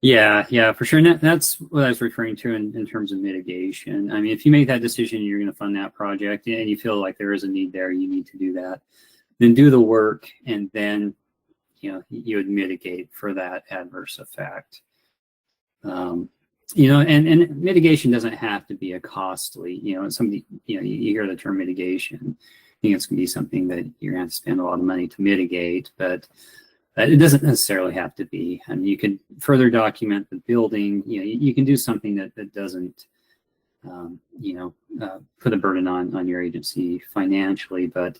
Yeah, for sure. And that's what I was referring to in terms of mitigation. I mean, if you make that decision, you're going to fund that project, and you feel like there is a need there, you need to do that, then do the work, and then, you would mitigate for that adverse effect. And mitigation doesn't have to be a costly, somebody, you hear the term mitigation, I think it's going to be something that you're going to have to spend a lot of money to mitigate, but it doesn't necessarily have to be. I mean, you can further document the building. You can do something that doesn't, put a burden on your agency financially. But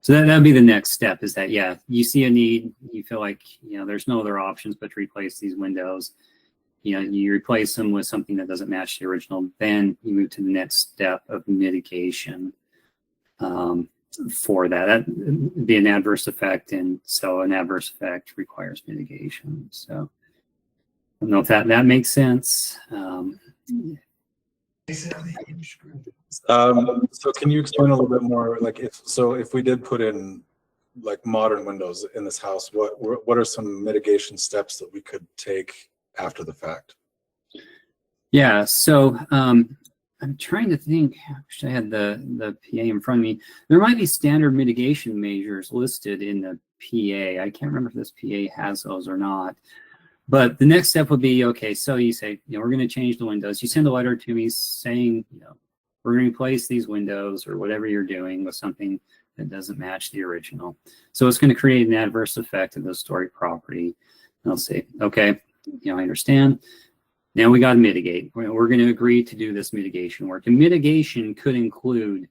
so that'd be the next step, is that, you see a need, you feel like, there's no other options but to replace these windows. You replace them with something that doesn't match the original. Then you move to the next step of mitigation. For that would be an adverse effect, and so an adverse effect requires mitigation. So I don't know if that makes sense. So can you explain a little bit more, like if we did put in like modern windows in this house, what are some mitigation steps that we could take after the fact? Yeah, so I'm trying to think. I wish I had the PA in front of me. There might be standard mitigation measures listed in the PA. I can't remember if this PA has those or not. But the next step would be, okay, so you say, we're going to change the windows. You send a letter to me saying, we're going to replace these windows or whatever you're doing with something that doesn't match the original. So it's going to create an adverse effect of the historic property. And I'll say, okay, I understand. Now we got to mitigate. We're going to agree to do this mitigation work. And mitigation could include,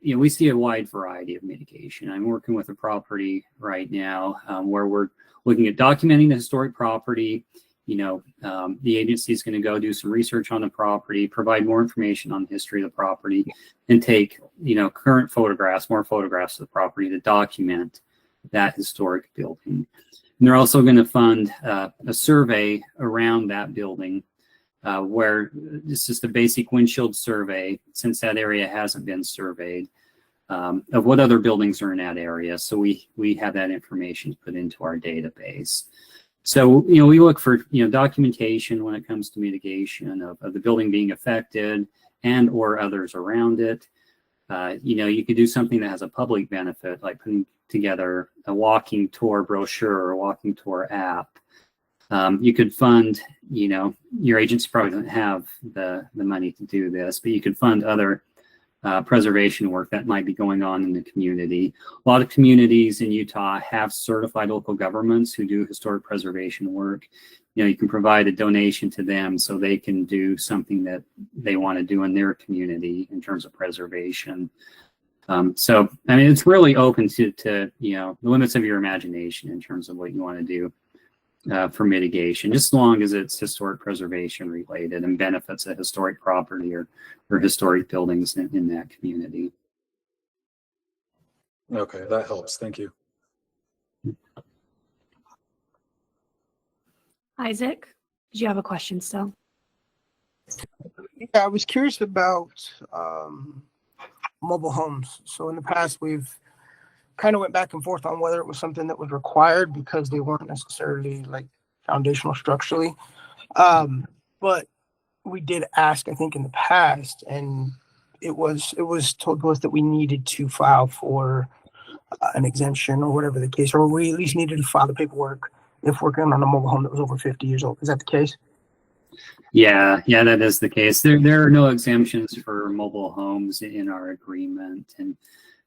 we see a wide variety of mitigation. I'm working with a property right now where we're looking at documenting the historic property. The agency is going to go do some research on the property, provide more information on the history of the property, and take, current photographs, more photographs of the property to document that historic building. And they're also going to fund a survey around that building where it's just a basic windshield survey, since that area hasn't been surveyed, of what other buildings are in that area. So we have that information put into our database. So, we look for, documentation when it comes to mitigation of the building being affected and or others around it. You could do something that has a public benefit, like putting together a walking tour brochure or a walking tour app. You could fund, your agency probably doesn't have the money to do this, but you could fund other preservation work that might be going on in the community. A lot of communities in Utah have certified local governments who do historic preservation work. You can provide a donation to them so they can do something that they want to do in their community in terms of preservation. So, I mean, it's really open to the limits of your imagination in terms of what you want to do for mitigation, just as long as it's historic preservation related and benefits a historic property or historic buildings in that community. Okay, that helps. Thank you. Isaac, did you have a question still? Yeah, I was curious about mobile homes. So in the past, we've kind of went back and forth on whether it was something that was required because they weren't necessarily like foundational structurally. But we did ask, I think, in the past, and it was told to us that we needed to file for an exemption or whatever the case, or we at least needed to file the paperwork if we're going on a mobile home that was over 50 years old. Is that the case? Yeah, that is the case. There are no exemptions for mobile homes in our agreement, and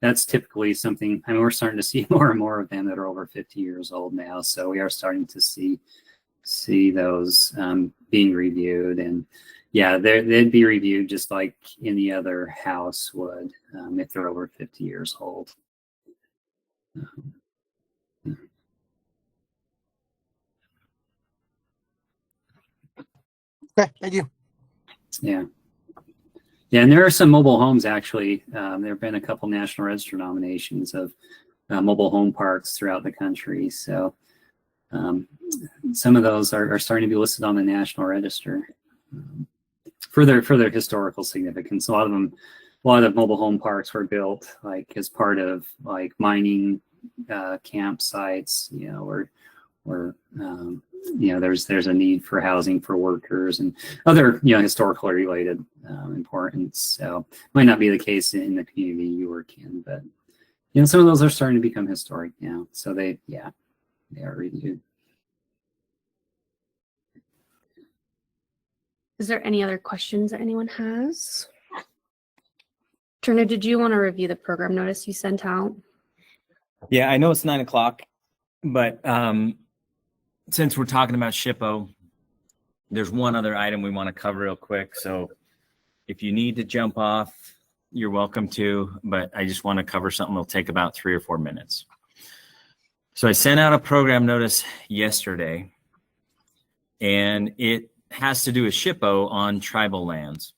that's typically something. I mean, we're starting to see more and more of them that are over 50 years old now. So we are starting to see those being reviewed, and yeah, they'd be reviewed just like any other house would if they're over 50 years old. Okay, thank you. Yeah, and there are some mobile homes actually. There have been a couple National Register nominations of mobile home parks throughout the country. So some of those are starting to be listed on the National Register for their historical significance. A lot of mobile home parks were built like as part of like mining campsites, or there's a need for housing for workers and other historically related importance. So might not be the case in the community you work in, but some of those are starting to become historic now. So they are reviewed. Is there any other questions that anyone has? Turner, did you want to review the program notice you sent out? Yeah, I know it's 9 o'clock, but since we're talking about SHPO, there's one other item we want to cover real quick. So if you need to jump off, you're welcome to, but I just want to cover something that'll take about 3 or 4 minutes. So I sent out a program notice yesterday, and it has to do with SHPO on tribal lands.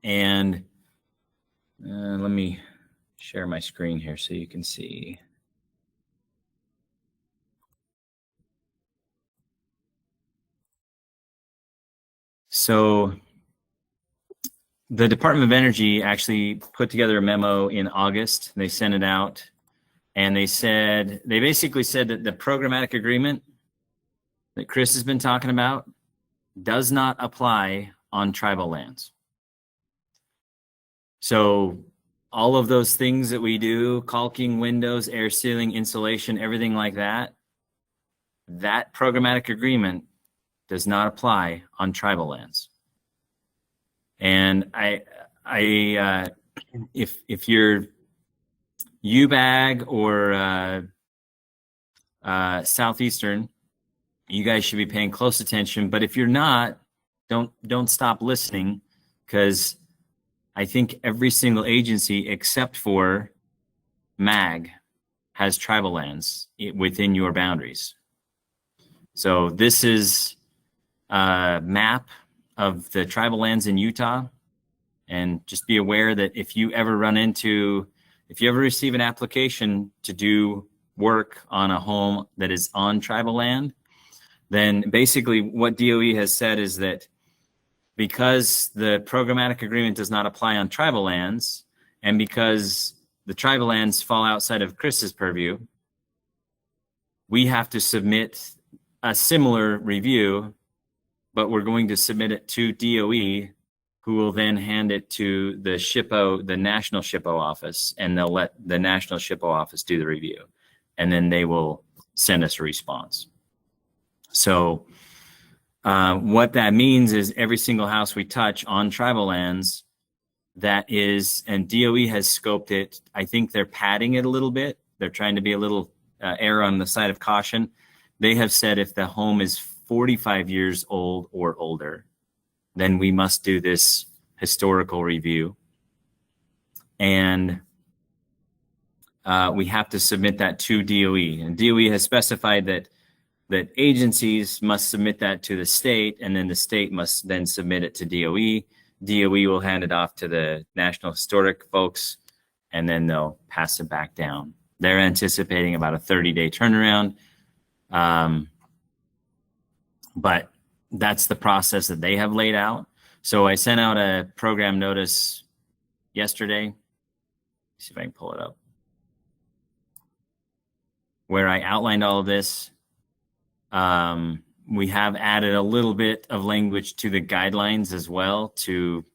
And let me share my screen here so you can see. So the Department of Energy actually put together a memo in August. They sent it out, and they basically said that the programmatic agreement that Chris has been talking about does not apply on tribal lands. So all of those things that we do, caulking, windows, air sealing, insulation, everything like that, that programmatic agreement does not apply on tribal lands. And if you're UBAG or Southeastern, you guys should be paying close attention. But if you're not, don't stop listening, because I think every single agency except for MAG has tribal lands within your boundaries. So this is a map of the tribal lands in Utah. And just be aware that if you ever receive an application to do work on a home that is on tribal land, then basically what DOE has said is that because the programmatic agreement does not apply on tribal lands, and because the tribal lands fall outside of Chris's purview, we have to submit a similar review, but we're going to submit it to DOE, who will then hand it to the SHPO, the National SHPO office, and they'll let the National SHPO office do the review, and then they will send us a response. So what that means is every single house we touch on tribal lands, and DOE has scoped it. I think they're padding it a little bit. They're trying to be a little err on the side of caution. They have said if the home is 45 years old or older, then we must do this historical review. And we have to submit that to DOE. And DOE has specified that agencies must submit that to the state, and then the state must then submit it to DOE. DOE will hand it off to the National Historic folks, and then they'll pass it back down. They're anticipating about a 30-day turnaround. But that's the process that they have laid out. So I sent out a program notice yesterday. See if I can pull it up, where I outlined all of this. We have added a little bit of language to the guidelines as well to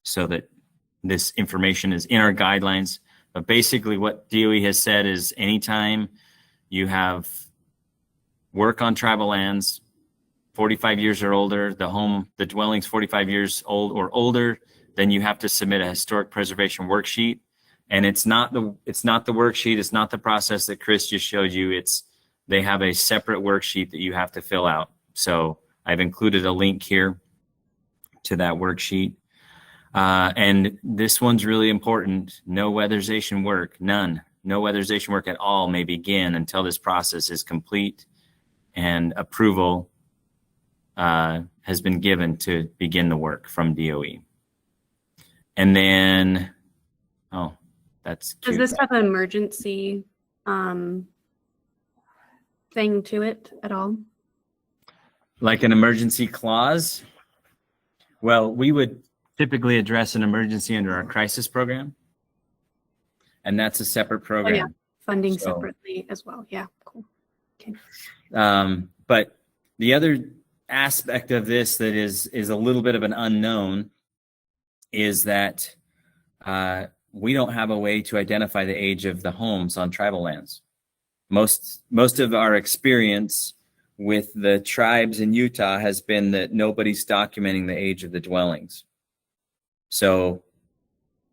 so that this information is in our guidelines. But basically what DOE has said is anytime you have work on tribal lands, 45 years or older, the dwelling's 45 years old or older, then you have to submit a historic preservation worksheet. And it's not the worksheet, it's not the process that Chris just showed you. They have a separate worksheet that you have to fill out. So I've included a link here to that worksheet. And this one's really important. No weatherization work, none. No weatherization work at all may begin until this process is complete and approval has been given to begin the work from DOE. And then, oh, that's cute. Does this have an emergency thing to it at all? Like an emergency clause? Well, we would typically address an emergency under our crisis program. And that's a separate program. Oh, yeah. Funding So- separately as well. Yeah, cool. Okay. But the other aspect of this that is a little bit of an unknown is that we don't have a way to identify the age of the homes on tribal lands. Most of our experience with the tribes in Utah has been that nobody's documenting the age of the dwellings. So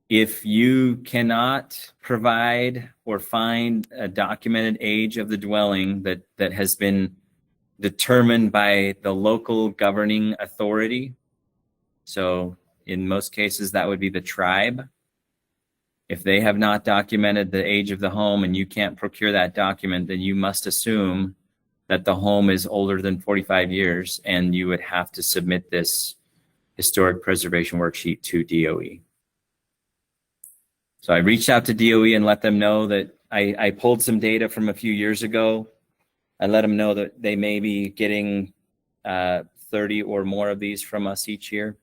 if you cannot provide or find a documented age of the dwelling that has been determined by the local governing authority, so in most cases that would be the tribe, if they have not documented the age of the home and you can't procure that document, then you must assume that the home is older than 45 years and you would have to submit this historic preservation worksheet to DOE. So I reached out to DOE and let them know that I pulled some data from a few years ago. I let them know that they may be getting 30 or more of these from us each year.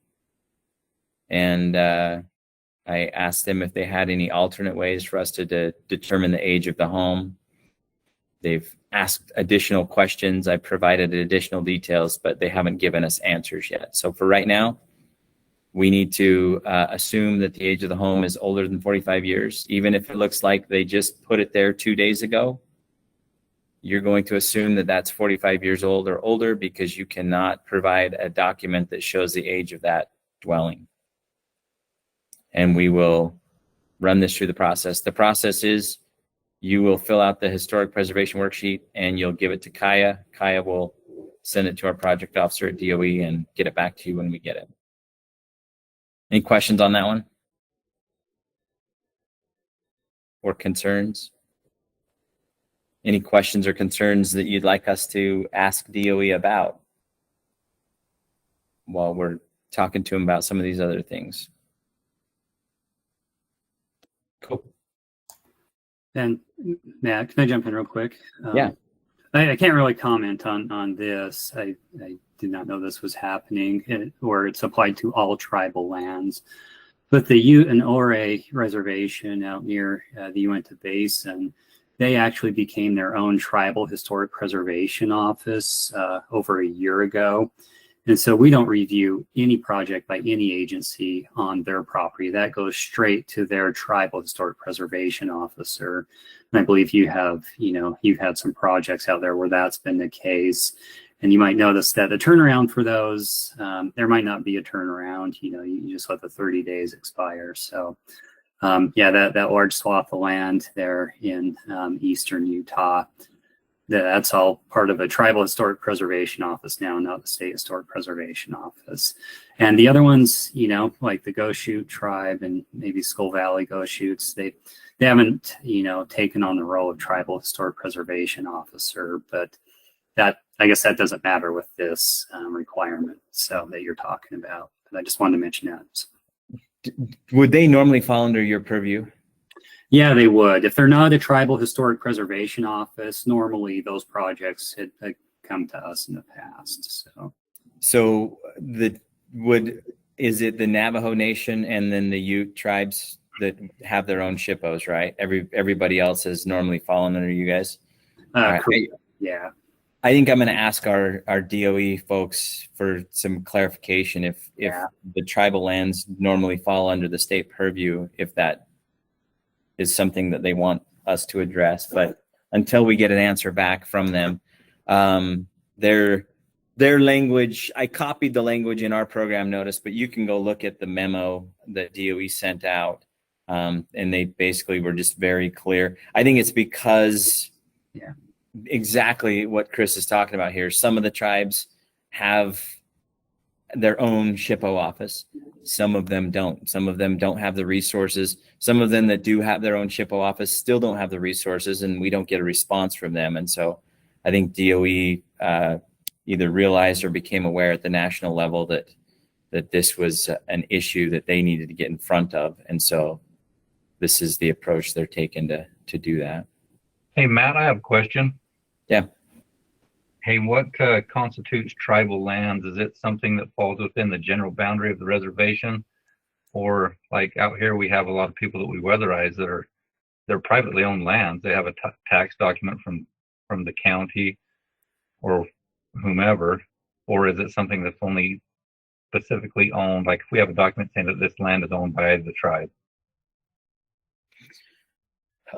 And I asked them if they had any alternate ways for us to determine the age of the home. They've asked additional questions. I provided additional details, but they haven't given us answers yet. So for right now, we need to assume that the age of the home is older than 45 years. Even if it looks like they just put it there 2 days ago, you're going to assume that that's 45 years old or older because you cannot provide a document that shows the age of that dwelling. And we will run this through the process. The process is you will fill out the historic preservation worksheet and you'll give it to Kyia. Kyia will send it to our project officer at DOE and get it back to you when we get it. Any questions on that one? Or concerns? Any questions or concerns that you'd like us to ask DOE about while we're talking to them about some of these other things? Cool. And Matt, can I jump in real quick? Yeah. I can't really comment on this. I did not know this was happening, or it's applied to all tribal lands. But the Ute and Ore reservation out near the Uinta Basin, they actually became their own tribal historic preservation office over a year ago. And so we don't review any project by any agency on their property. That goes straight to their tribal historic preservation officer. And I believe you've had some projects out there where that's been the case. And you might notice that the turnaround for those, there might not be a turnaround. You just let the 30 days expire. So yeah, that large swath of land there in eastern Utah, that's all part of a tribal historic preservation office now, not the state historic preservation office. And the other ones, like the Goshute tribe and maybe Skull Valley Goshutes, they haven't, taken on the role of tribal historic preservation officer, but I guess that doesn't matter with this requirement that you're talking about. But I just wanted to mention that. Would they normally fall under your purview? Yeah, they would. If they're not a tribal historic preservation office, normally those projects come to us in the past. So is it the Navajo Nation and then the Ute tribes that have their own SHPOs, right? Everybody else has normally fallen under you guys. Right. Yeah. I think I'm going to ask our DOE folks for some clarification if the tribal lands normally fall under the state purview, if that is something that they want us to address. But until we get an answer back from them, their language, I copied the language in our program notice, but you can go look at the memo that DOE sent out. And they basically were just very clear. I think it's because exactly what Chris is talking about here. Some of the tribes have their own SHPO office. Some of them don't. Some of them don't have the resources. Some of them that do have their own SHPO office still don't have the resources, and we don't get a response from them. And so I think DOE either realized or became aware at the national level that this was an issue that they needed to get in front of. And so this is the approach they're taking to do that. Hey, Matt, I have a question. Yeah. Hey, what constitutes tribal lands? Is it something that falls within the general boundary of the reservation? Or like out here, we have a lot of people that we weatherize that they're privately owned lands. They have a tax document from the county or whomever. Or is it something that's only specifically owned? Like if we have a document saying that this land is owned by the tribe.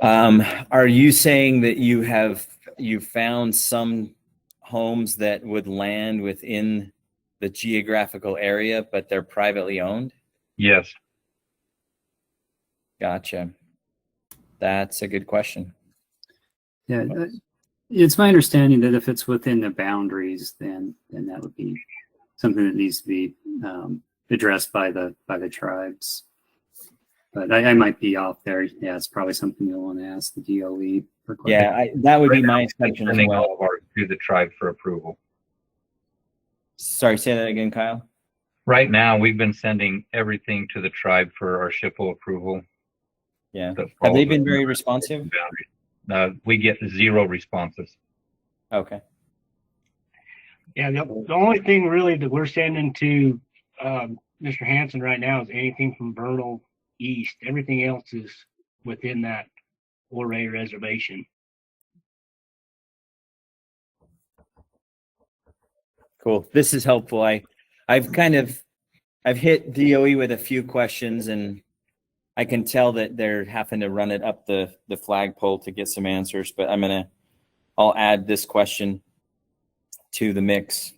Are you saying that you found some homes that would land within the geographical area, but they're privately owned? Yes. Gotcha. That's a good question. Yeah. It's my understanding that if it's within the boundaries, then that would be something that needs to be addressed by the tribes. But I might be off there. Yeah, it's probably something you'll want to ask the DOE. That would be my assumption as well. All of ours to the tribe for approval. Sorry, say that again, Kyle. Right now, we've been sending everything to the tribe for our SHPO approval. Yeah. Have they been very responsive? We get 0 responses. Okay. Yeah, the only thing really that we're sending to Mr. Hansen right now is anything from Vernal east. Everything else is within that Ouray reservation. Cool. This is helpful. I've hit DOE with a few questions, and I can tell that they're having to run it up the flagpole to get some answers, but I'll add this question to the mix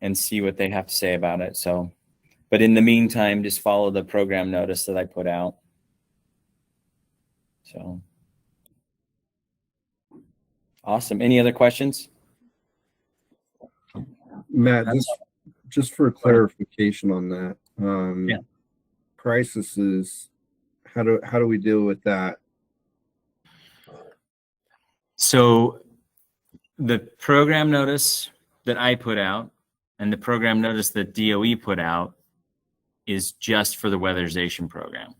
and see what they have to say about it. So, but in the meantime, just follow the program notice that I put out. So awesome. Any other questions? Matt, just for clarification on that, crises, how do we deal with that? So the program notice that I put out and the program notice that DOE put out is just for the weatherization program.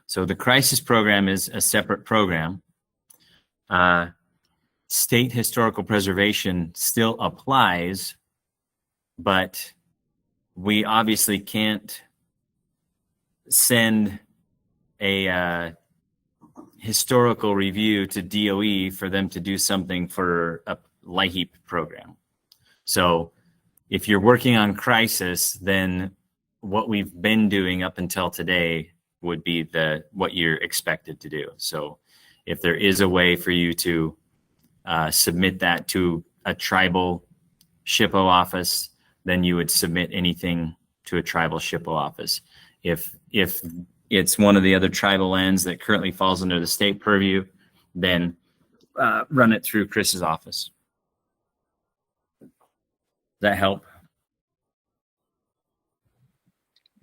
So the crisis program is a separate program. State historical preservation still applies, but we obviously can't send a historical review to DOE for them to do something for a LIHEAP program. So if you're working on crisis, then what we've been doing up until today would be what you're expected to do. So if there is a way for you to submit that to a tribal SHPO office, then you would submit anything to a tribal SHPO office. If it's one of the other tribal lands that currently falls under the state purview, then run it through Chris's office. Does that help?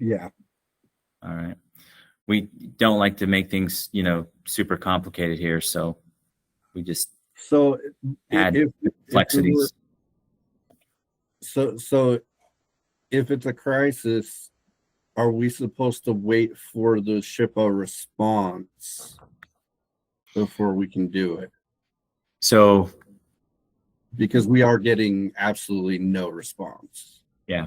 Yeah. All right. We don't like to make things, super complicated here, so we just add complexities. So if it's a crisis, are we supposed to wait for the SHPO response before we can do it? So because we are getting absolutely no response. Yeah.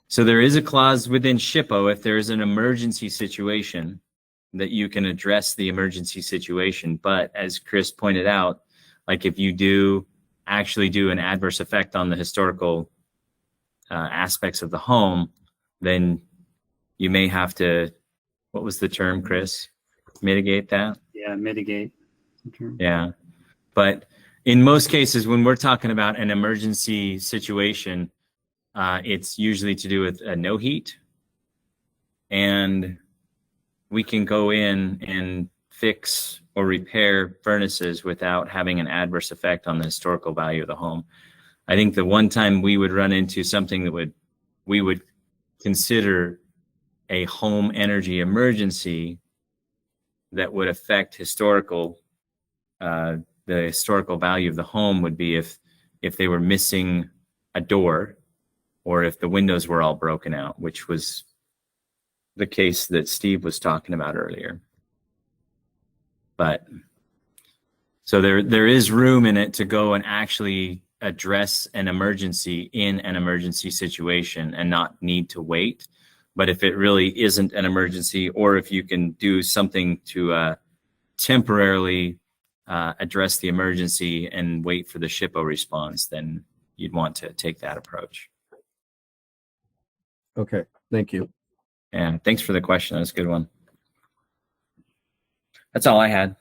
So there is a clause within SHPO if there is an emergency situation that you can address the emergency situation. But as Chris pointed out, like if you do actually do an adverse effect on the historical aspects of the home, then you may have to, what was the term, Chris? Mitigate that? Yeah, mitigate. Yeah. But in most cases, when we're talking about an emergency situation, it's usually to do with a no heat. And we can go in and fix or repair furnaces without having an adverse effect on the historical value of the home. I think the one time we would run into something that we would consider a home energy emergency that would affect the historical value of the home would be if they were missing a door or if the windows were all broken out, which was the case that Steve was talking about earlier. But so there is room in it to go and actually address an emergency in an emergency situation and not need to wait. But if it really isn't an emergency, or if you can do something to temporarily address the emergency and wait for the SHPO response, then you'd want to take that approach. Okay, thank you. And thanks for the question. That's a good one. That's all I had.